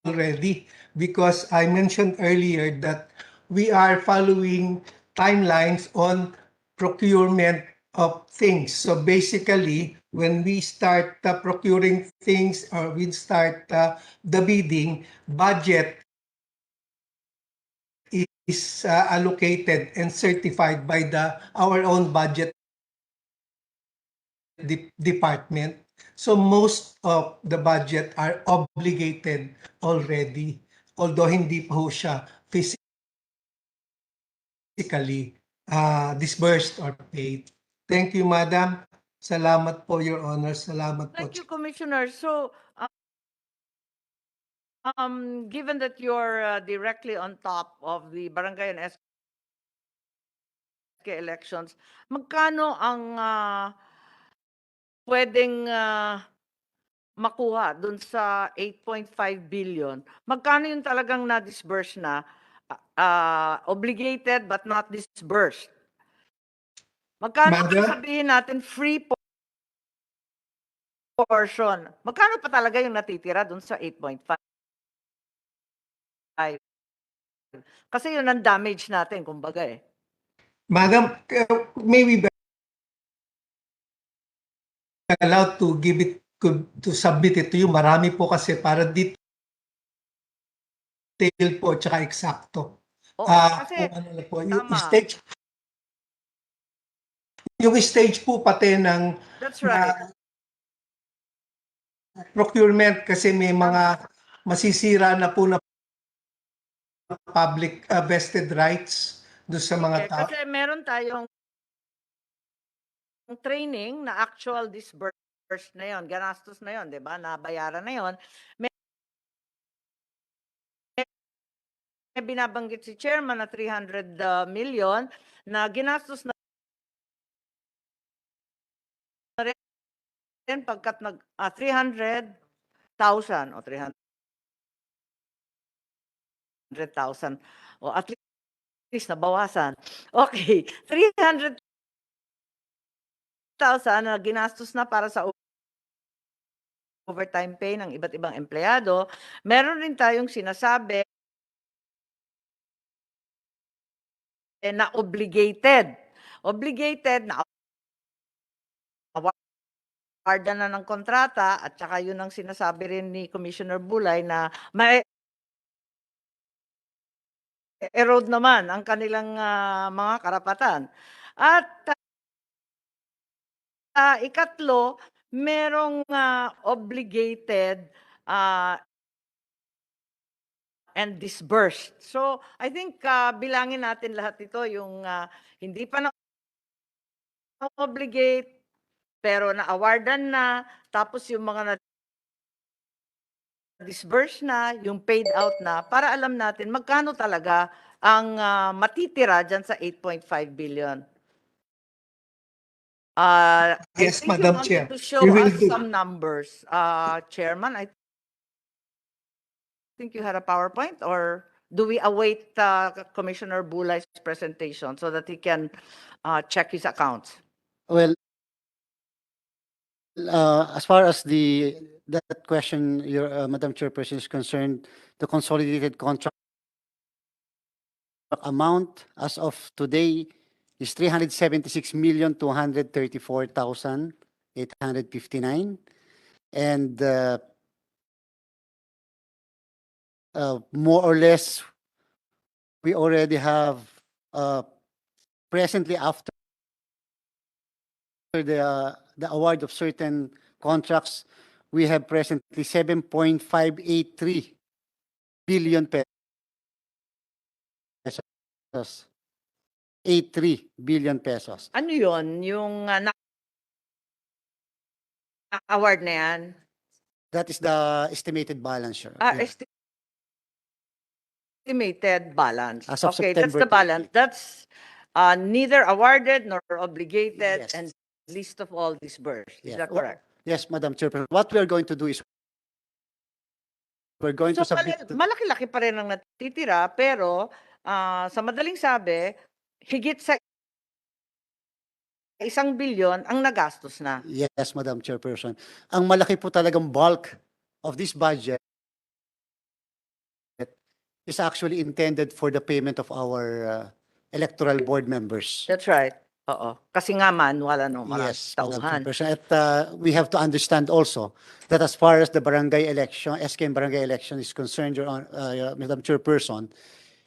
already, because I mentioned earlier that we are following timelines on procurement of things. So basically, when we start procuring things or we start the bidding, budget is allocated and certified by our own budget department. So most of the budget are obligated already, although hindi pa ho siya physically disbursed or paid. Thank you, Madam. Salamat po, Your Honor. Salamat po. Thank you, Commissioner. So, given that you're directly on top of the barangay and SK elections, magkano ang pwedeng makuha dun sa 8.5 billion? Magkano yung talagang na-disburse na, obligated but not disbursed? Magkano Madam? sabihin natin free portion? Magkano pa talaga yung natitira dun sa 8.5? Kasi yun ang damage natin, kumbaga eh. Madam, may we be allowed to give it, to submit it to you? Marami po kasi para detail po tsaka eksakto. Oo, kasi kung ano na po, yung tama. stage po pati ng That's right. procurement kasi may mga masisira na po na public vested rights do sa mga tao. Kasi meron tayong training na actual disbursed na yon, ganastos na yon, 'di ba? Nabayaran na yon. May binabanggit si chairman na 300 million na ginastos na rin pagkat 300,000 o 300,000 o at least nabawasan. Okay, 300,000 na ginastos na para sa overtime pay ng iba't ibang empleyado. Meron rin tayong sinasabi na obligated na awardan na ng kontrata at saka yun ang sinasabi rin ni Commissioner Bulay na may erode naman ang kanilang mga karapatan. At ikatlo, merong obligated and disbursed. So, I think bilangin natin lahat ito, yung hindi pa na-obligate, pero na-awardan na, tapos yung mga na-disburse na, yung paid out na, para alam natin magkano talaga ang matitira dyan sa 8.5 billion. Yes, I think Madam you wanted Chair. to show We will us do. some numbers. Chairman, I think you had a PowerPoint, or do we await Commissioner Bulay's presentation so that he can check his accounts? Well, as far as that question, your Madam Chairperson is concerned, the consolidated contract amount as of today is 376,234,859, and more or less we already have presently, after the award of certain contracts, we have presently 7.583 billion pesos. 83 billion pesos. Ano yun? Yung award na yan? That is the estimated balance, sir. Estimated balance. As of Okay, that's September the balance. 20. That's neither awarded nor obligated, Yes. and least of all disbursed. Is Yeah. that correct? Yes, Madam Chairperson. What we are going to do is we're going So to submit. malaki-laki pa rin ang natitira, pero sa madaling sabi, higit sa 1 billion ang nagastos na. Yes, Madam Chairperson. Ang malaki po talagang bulk of this budget is actually intended for the payment of our electoral board members. That's right. Oo. Kasi nga manual, maraming Yes, Madam tauhan. Chairperson. At we have to understand also that as far as the barangay election, SK barangay election is concerned, Madam Chairperson,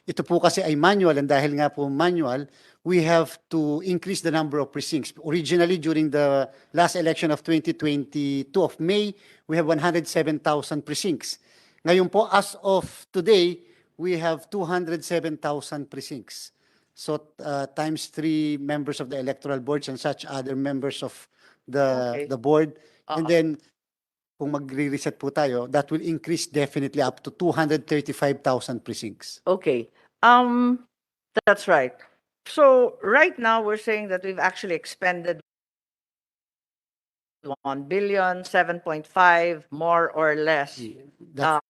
ito po kasi ay manual, and dahil nga po manual, we have to increase the number of precincts. Originally, during the last election of 2022 of May, we have 107,000 precincts. Ngayon po, as of today, we have 207,000 precincts. So times 3 members of the electoral boards and such other members of the Okay. the board. And Oo. then kung magre-reset po tayo, that will increase definitely up to 235,000 precincts. Okay. That's right. So right now we're saying that we've actually expended 1 billion, 7.5, more or less. That's right.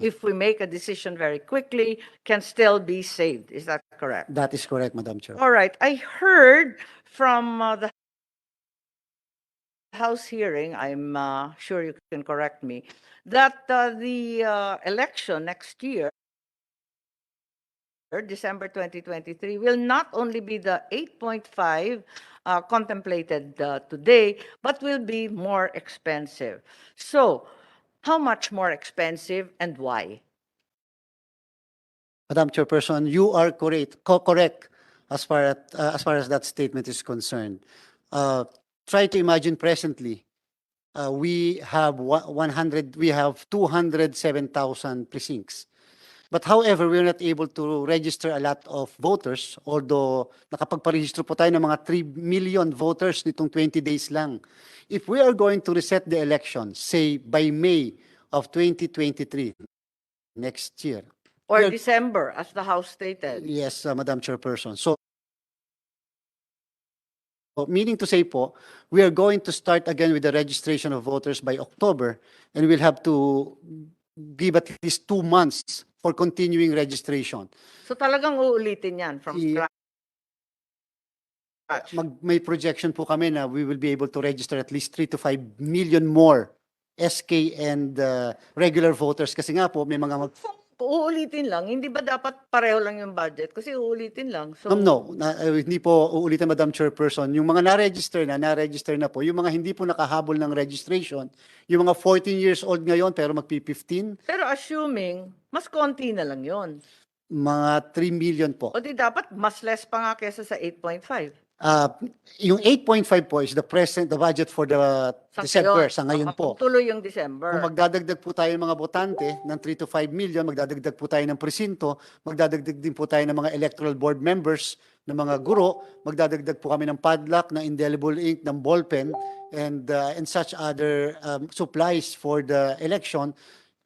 If we make a decision very quickly, can still be saved. Is that correct? That is correct, Madam Chair. All right. I heard from the House hearing, I'm sure you can correct me, that the election next year, December 2023, will not only be the 8.5 contemplated today, but will be more expensive. So, how much more expensive and why? Madam Chairperson, you are correct as far as that statement is concerned. Try to imagine presently, we have 207,000 precincts. But however, we're not able to register a lot of voters, although nakapagparehistro po tayo ng mga 3 million voters nitong 20 days lang. If we are going to reset the election, say by May of 2023, next year. Or we are- December, as the House stated? Yes, Madam Chairperson. So, meaning to say po, we are going to start again with the registration of voters by October, and we'll have to give at least 2 months for continuing registration. So talagang uulitin yan from Yeah. scratch. May projection po kami na we will be able to register at least 3 to 5 million more SK and regular voters. Kasi nga po, may mga Uulitin lang, hindi ba dapat pareho lang yung budget? Kasi uulitin lang. So, No, hindi po uulitin, Madam Chairperson. Yung mga na-register na po. Yung mga hindi po nakahabol ng registration, yung mga 14 years old ngayon pero magpi-15, Pero assuming, mas konti na lang yon. mga 3 million po. O di dapat mas less pa nga kesa sa 8.5. Yung 8.5 po is the budget for the Sa December, ngayon. sa ngayon po. Tuloy yung December. Kung magdadagdag po tayo ng mga botante ng 3 to 5 million, magdadagdag po tayo ng presinto, magdadagdag din po tayo ng mga electoral board members, ng mga guro, magdadagdag po kami ng padlock, ng indelible ink, ng ballpen, and such other supplies for the election.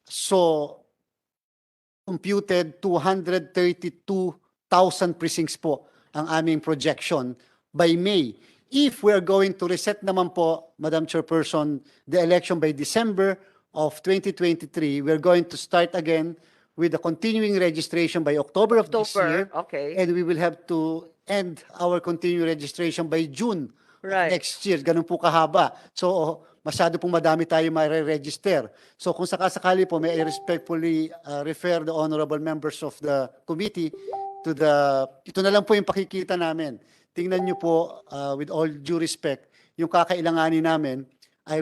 So, computed 232,000 precincts po ang aming projection by May. If we are going to reset naman po, Madam Chairperson, the election by December of 2023, we're going to start again with the continuing registration by October of this year. Okay. And we will have to end our continuing registration by June Right. next year. Ganun po kahaba. So, masyado pong madami tayo ma-register. So, kung sakasakali po, may I respectfully refer the honorable members of the committee to ito na lang po yung pakikita namin. Tingnan nyo po, with all due respect, yung kakailanganin namin,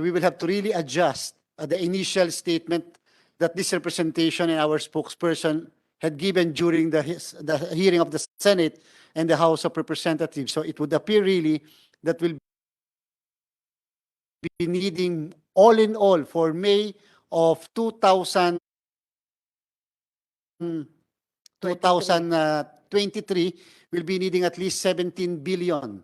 we will have to really adjust the initial statement that this representation and our spokesperson had given during the hearing of the Senate and the House of Representatives. So it would appear really that we'll be needing all in all for May of 2023, we'll be needing at least 17 billion.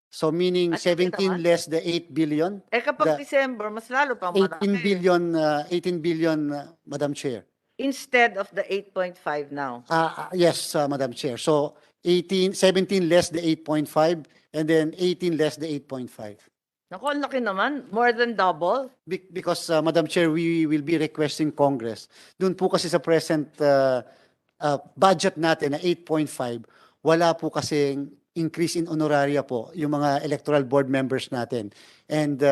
So meaning At hindi 17 naman. less the 8 billion. Kapag The December, mas lalo pa 18 marami. billion, 18 billion, Madam Chair. Instead of the 8.5 now. Yes, Madam Chair. So 17 less the 8.5 and then 18 less the 8.5. Naku, ang laki naman. More than double. Because, Madam Chair, we will be requesting Congress. Doon po kasi sa present budget natin na 8.5, wala po kasing increase in honoraria po yung mga electoral board members natin. And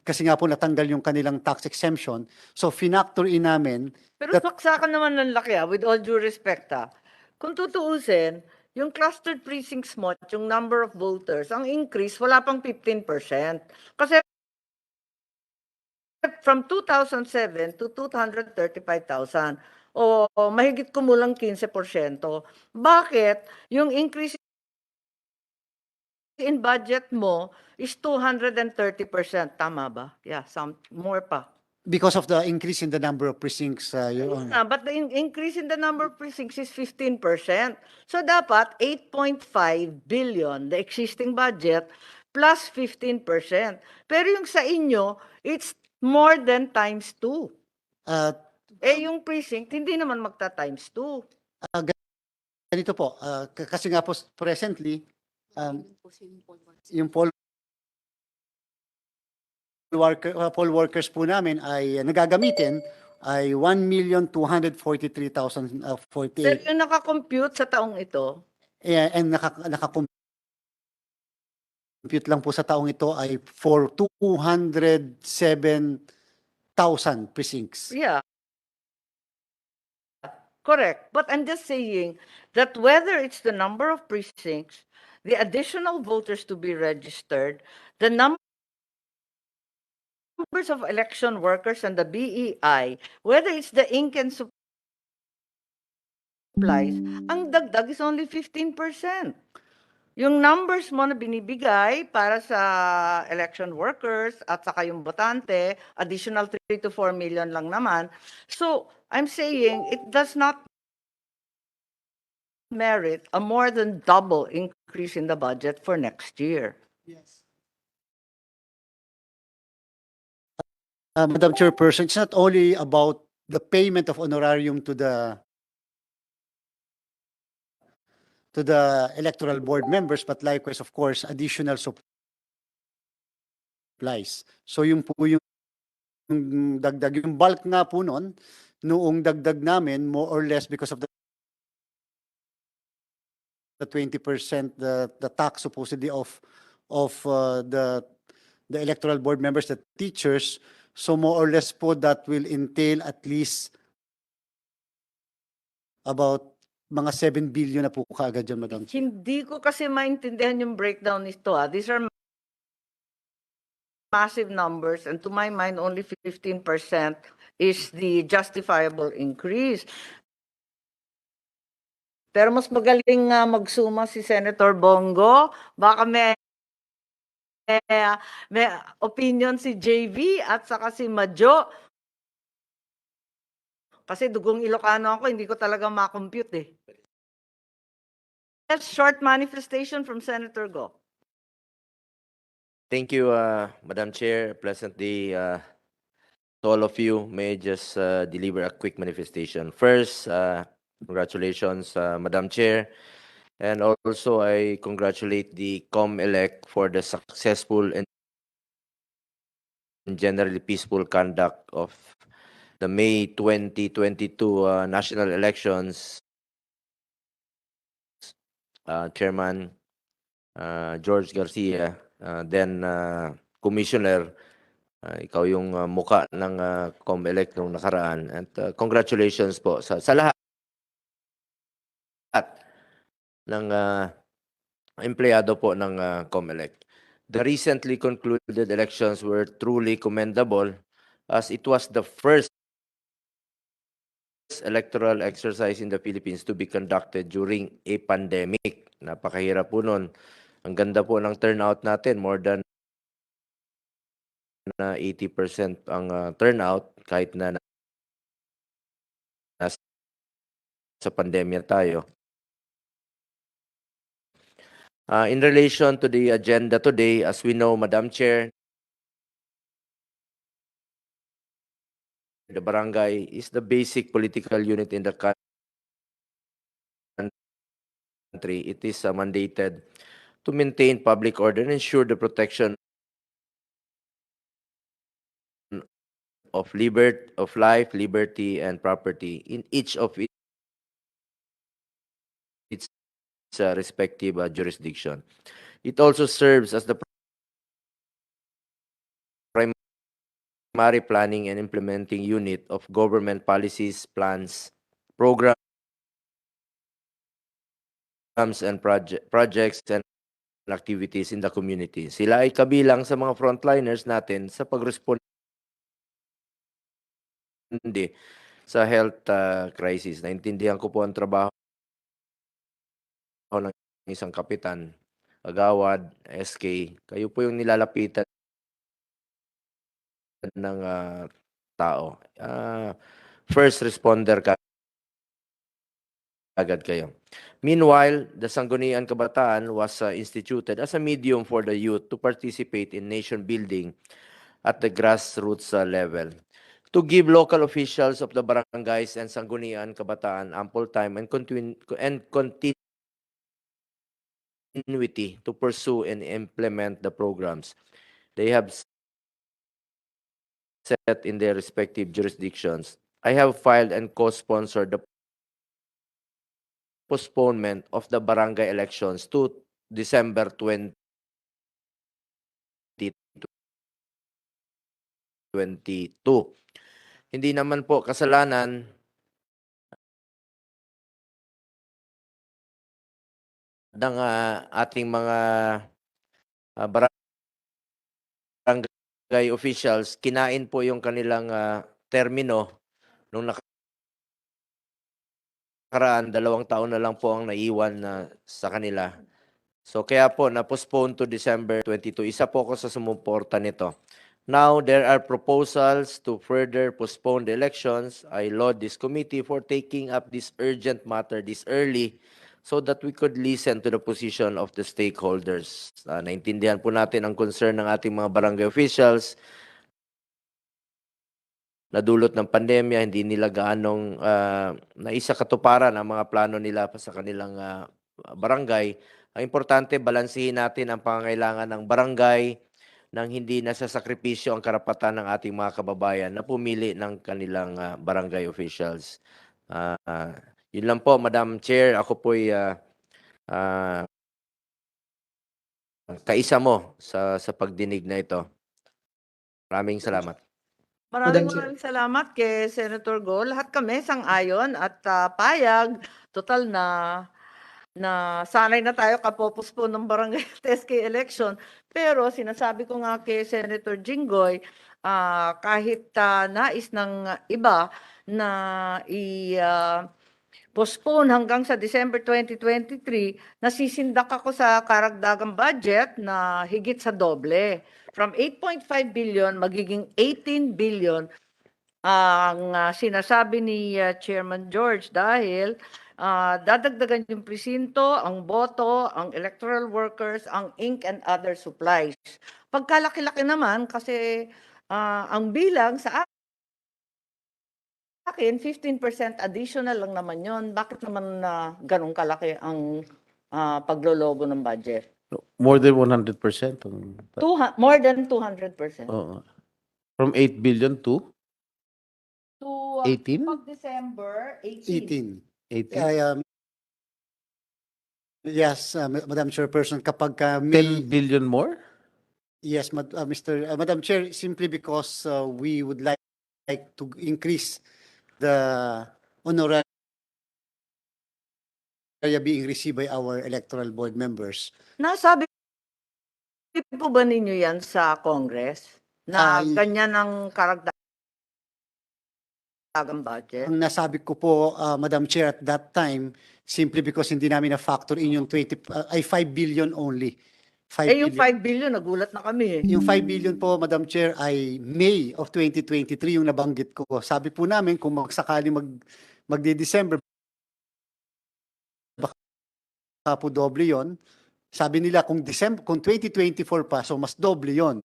kasi nga po natanggal yung kanilang tax exemption. So, finactor in namin. Pero saksakan naman ng laki with all due respect Kung tutuusin, yung clustered precincts mo, yung number of voters, ang increase, wala pang 15%. Kasi from 2007 to 235,000, o mahigit kumulang 15%. Bakit yung increase in budget mo is 230%? Tama ba? Yeah, some more pa. Because of the increase in the number of precincts, Your Honor. But the increase in the number of precincts is 15%. So dapat 8.5 billion, the existing budget, plus 15%. Pero yung sa inyo, it's more than times 2. Uh, Yung precinct, hindi naman magta times 2. Ganito po, kasi nga po presently, yung poll workers po namin ay nagagamitin ay 1,243,048. Pero yung nakakompute sa taong ito, And nakakompute lang po sa taong ito ay for 207,000 precincts. yeah. Correct. But I'm just saying that whether it's the number of precincts, the additional voters to be registered, the numbers of election workers and the BEI, whether it's the ink and supplies, ang dagdag is only 15%. Yung numbers mo na binibigay para sa election workers at saka yung botante, additional 3 to 4 million lang naman. So, I'm saying it does not merit a more than double increase in the budget for next year. Madam Chairperson, it's not only about the payment of honorarium to the electoral board members, but likewise, of course, additional supplies. So yung po yung dagdag, yung bulk nga po noon, noong dagdag namin, more or less because of the 20%, the tax supposedly of the electoral board members, the teachers. So more or less po that will entail at least about mga 7 billion na po kaagad dyan, Madam Chair. Hindi ko kasi maintindihan yung breakdown nito. These are massive numbers, and to my mind, only 15% is the justifiable increase. Pero mas magaling magsuma si Senator Bongo. Baka may opinion si JV at saka si Madjo. Kasi dugong Ilocano ako, hindi ko talaga makompute eh. That's short manifestation from Senator Go. Thank you, Madam Chair. Pleasant day to all of you. May I just deliver a quick manifestation. First, congratulations, Madam Chair. And also, I congratulate the Comelec for the successful and generally peaceful conduct of the May 2022 national elections. Chairman George Garcia, then Commissioner, ikaw yung muka ng Comelec nung nakaraan. And congratulations po sa lahat ng empleyado po ng Comelec. The recently concluded elections were truly commendable as it was the first electoral exercise in the Philippines to be conducted during a pandemic. Napakahirap po nun. Ang ganda po ng turnout natin, more than 80% ang turnout kahit na sa pandemya tayo. In relation to the agenda today, as we know, Madam Chair, the barangay is the basic political unit in the country. It is mandated to maintain public order and ensure the protection of life, liberty, and property in each of its respective jurisdiction. It also serves as the primary planning and implementing unit of government policies, plans, programs, and projects and activities in the community. Sila ay kabilang sa mga frontliners natin sa pagresponde sa health crisis. Naintindihan ko po ang trabaho ng isang kapitan, agawad, SK. Kayo po yung nilalapitan ng tao. First responder agad kayo. Meanwhile, the Sanggunian Kabataan was instituted as a medium for the youth to participate in nation building at the grassroots level. To give local officials of the barangays and Sanggunian Kabataan ample time and continuity to pursue and implement the programs they have set in their respective jurisdictions. I have filed and co-sponsored the postponement of the barangay elections to December 2022. Hindi naman po kasalanan ng ating mga barangay officials. Kinain po yung kanilang termino nung nakaraan, 2 taon na lang po ang naiwan sa kanila. So kaya po na-postpone to December 22. Isa po ako sa sumuporta nito. Now, there are proposals to further postpone the elections. I laud this committee for taking up this urgent matter this early so that we could listen to the position of the stakeholders. Naintindihan po natin ang concern ng ating mga barangay officials. Nadulot ng pandemya, hindi nila gaanong naisakatuparan ang mga plano nila sa kanilang barangay. Ang importante, balansihin natin ang pangangailangan ng barangay nang hindi nasasakripisyo ang karapatan ng ating mga kababayan na pumili ng kanilang barangay officials. Yun lang po, Madam Chair. Ako po'y kaisa mo sa pagdinig na ito. Maraming salamat. Maraming salamat kay Senator Go. Lahat kami sang-ayon at payag. Total na sanay na tayo kapopospon ng barangay at SK election. Pero sinasabi ko nga kay Senator Jinggoy, kahit nais ng iba na postpone hanggang sa December 2023, nasisindak ako sa karagdagang budget na higit sa doble. From 8.5 billion, magiging 18 billion ang sinasabi ni Chairman George dahil dadagdagan yung presinto, ang boto, ang electoral workers, ang ink and other supplies. Pagkalaki-laki naman kasi ang bilang sa akin, 15% additional lang naman yon. Bakit naman ganun kalaki ang paglolobo ng budget? More than 100%. More than 200%. From 8 billion to To 18? pag December 18. 18. Yes, Madam Chairperson, kapag 10 billion more? yes, Madam Chair, simply because we would like to increase the honoraria being received by our electoral board members. Nasabi po ba ninyo yan sa Congress? Na ganyan ang karagdagang budget? Ang nasabi ko po, Madam Chair, at that time, simply because hindi namin na-factor in yung 5 billion only. 5 yung billion. 5 billion, nagulat na kami. Yung 5 billion po, Madam Chair, ay May of 2023 yung nabanggit ko. Sabi po namin, kung magsakali magde-December, baka po doble yon. Sabi nila, kung 2024 pa, so mas doble yon.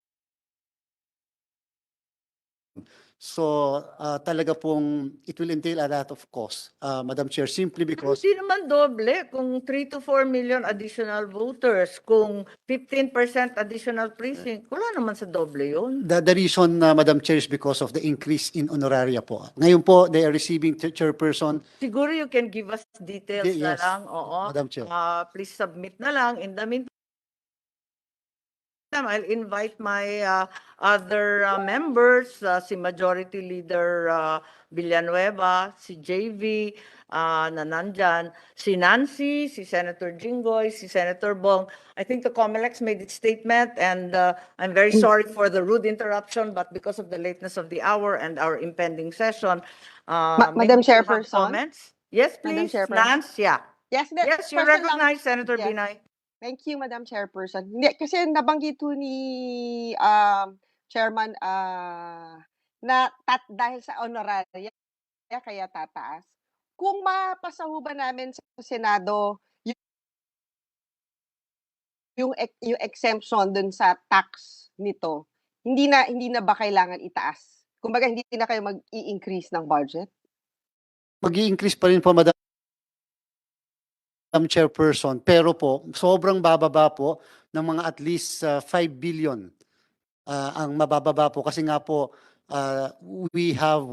So, talaga pong, it will entail a lot of cost, Madam Chair, simply because... Hindi naman doble kung 3 to 4 million additional voters, kung 15% additional precinct, wala naman sa doble yun. The reason, Madam Chair, is because of the increase in honoraria po. Ngayon po, they are receiving chairperson. Siguro you can give us details na Yes, lang. Oo. Madam Chair. Please submit na lang. In the meantime, I'll invite my other members, si Majority Leader Villanueva, si JV na nandyan, si Nancy, si Senator Jinggoy, si Senator Bong. I think the Comelec made its statement and I'm very sorry for the rude interruption, but because of the lateness of the hour and our impending session, Madam maybe you have Chairperson? comments? Yes, Madam please, Chairperson? Nance, yeah. Yes, Yes, you're question lang. recognized, Senator Yes. Binay. Thank you, Madam Chairperson. Hindi, kasi nabanggit po ni Chairman na dahil sa honoraria kaya tataas. Kung mapasa ho ba namin sa Senado yung exemption dun sa tax nito, hindi na ba kailangan itaas? Kumbaga hindi na kayo mag-i-increase ng budget? Mag-i-increase pa rin po, Madam Chairperson, pero po, sobrang bababa po ng mga at least 5 billion ang mabababa po kasi nga po we have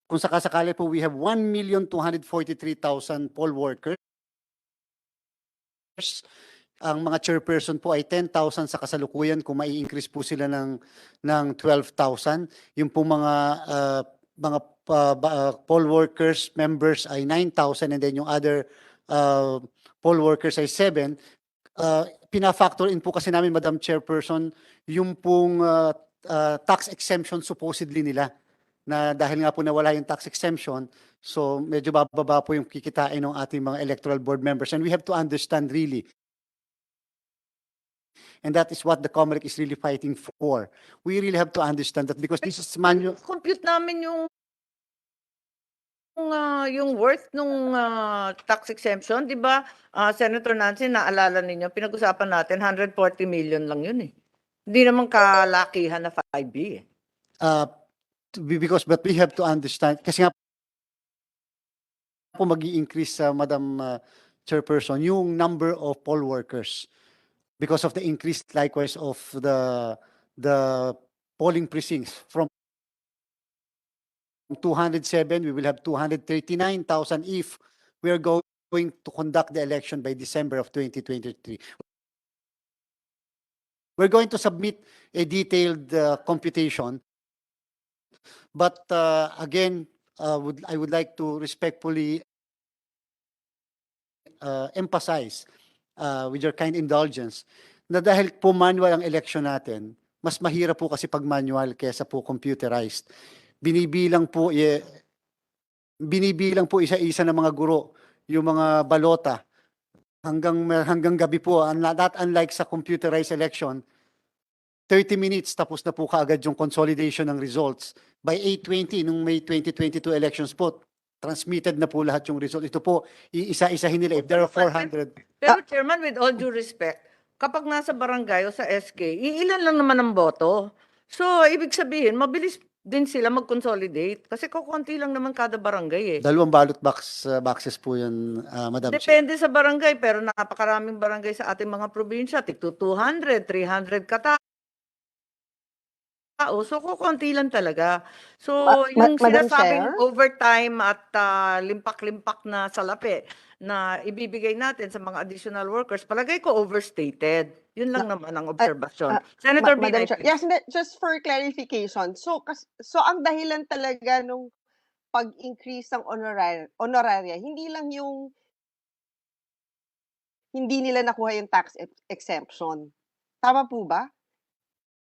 kung sakasakali po we have 1,243,000 poll workers. Ang mga chairperson po ay 10,000 sa kasalukuyan kung mai-increase po sila ng 12,000. Yung po mga poll workers members ay 9,000 and then yung other poll workers ay 7. Pina-factor in po kasi namin, Madam Chairperson, yung pong tax exemption supposedly nila na dahil nga po nawala yung tax exemption, so medyo bababa po yung kikitain ng ating mga electoral board members. And we have to understand really, and that is what the Comelec is really fighting for. We really have to understand that because this is manual. Compute namin yung worth nung tax exemption, di ba? Senator Nancy, naalala ninyo, pinag-usapan natin 140 million lang yun eh. Hindi naman kalakihan na 5B eh. But we have to understand, kasi nga po mag-i-increase, Madam Chairperson, yung number of poll workers because of the increase likewise of the polling precincts. From 207, we will have 239,000 if we are going to conduct the election by December of 2023. We're going to submit a detailed computation. But again, I would like to respectfully emphasize with your kind indulgence na dahil po manual ang election natin, mas mahirap po kasi pag manual kaysa po computerized. Binibilang po isa-isa ng mga guro yung mga balota hanggang gabi po. Not unlike sa computerized election, 30 minutes tapos na po kaagad yung consolidation ng results. By 8:20 nung May 2022 elections po, transmitted na po lahat yung result. Ito po, iisa-isahin nila. If there are 400. Pero Chairman, with all due respect, kapag nasa barangay o sa SK, iilan lang naman ang boto. So, ibig sabihin, mabilis din sila mag-consolidate kasi kukunti lang naman kada barangay eh. 2 ballot boxes po yun, Madam Chair. Depende sa barangay, pero napakaraming barangay sa ating mga probinsya, tig 200, 300 katao. So kukunti lang talaga. So yung Madam sinasabing Chair? overtime at limpak-limpak na salapi na ibibigay natin sa mga additional workers, palagay ko overstated. Yun lang naman ang obserbasyon. Senator Madam Binay, Chair, yes, just for clarification. So ang dahilan talaga nung pag-increase ng honoraria, hindi lang yung hindi nila nakuha yung tax exemption. Tama po ba?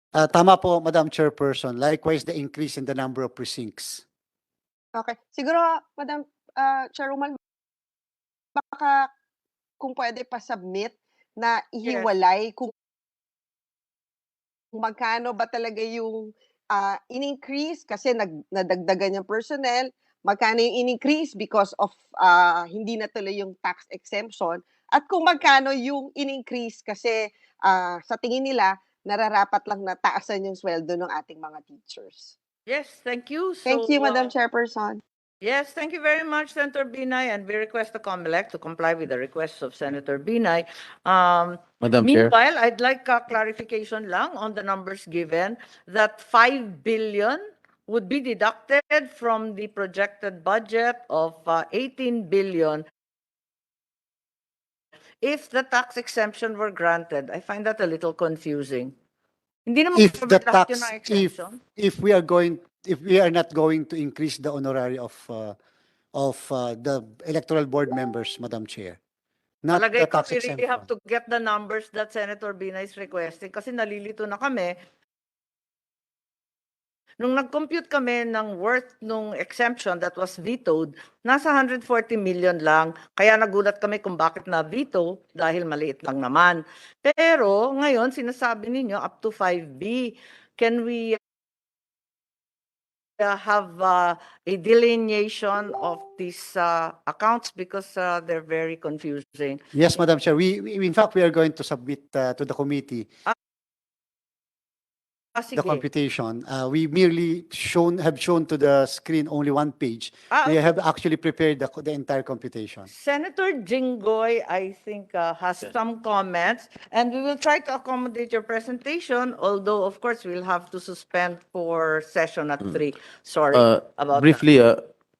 Tama po, Madam Chairperson. Likewise, the increase in the number of precincts. Okay. Siguro, Madam Chairwoman, baka kung pwede pa-submit na ihiwalay kung magkano ba talaga yung in-increase kasi nadagdagan yung personnel, magkano yung in-increase because of hindi na tuloy yung tax exemption, at kung magkano yung in-increase kasi sa tingin nila, nararapat lang na taasan yung sweldo ng ating mga teachers. yes, thank you. Thank you, Madam Chairperson. Yes, thank you very much, Senator Binay, and we request the Comelec to comply with the requests of Senator Binay. Madam Chair. Meanwhile, I'd like a clarification lang on the numbers given that 5 billion would be deducted from the projected budget of 18 billion if the tax exemption were granted. I find that a little confusing. Hindi naman If the lahat tax, yun ang exemption. if we are not going to increase the honorarium of the electoral board members, Madam Chair, not the Palagay ko, tax we really have exemption. to get the numbers that Senator Binay is requesting kasi nalilito na kami. Nung nag-compute kami ng worth nung exemption that was vetoed, nasa 140 million lang. Kaya nagulat kami kung bakit na-veto dahil maliit lang naman. Pero ngayon, sinasabi ninyo up to 5B. Can we have a delineation of these accounts because they're very confusing. Yes, Madam Chair. In fact, we are going to submit to the committee the Sige. computation. We merely have shown to the screen only one page. We Okay. have actually prepared the entire computation. Senator Jinggoy, I think, has some comments, and we will try to accommodate your presentation, although, of course, we'll have to suspend for session at 3. Sorry about Briefly,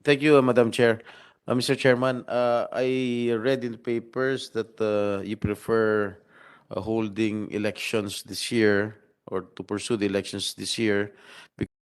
thank you, Madam Chair. Mr. Chairman, I read in the papers that you prefer holding elections this year or to pursue the elections this year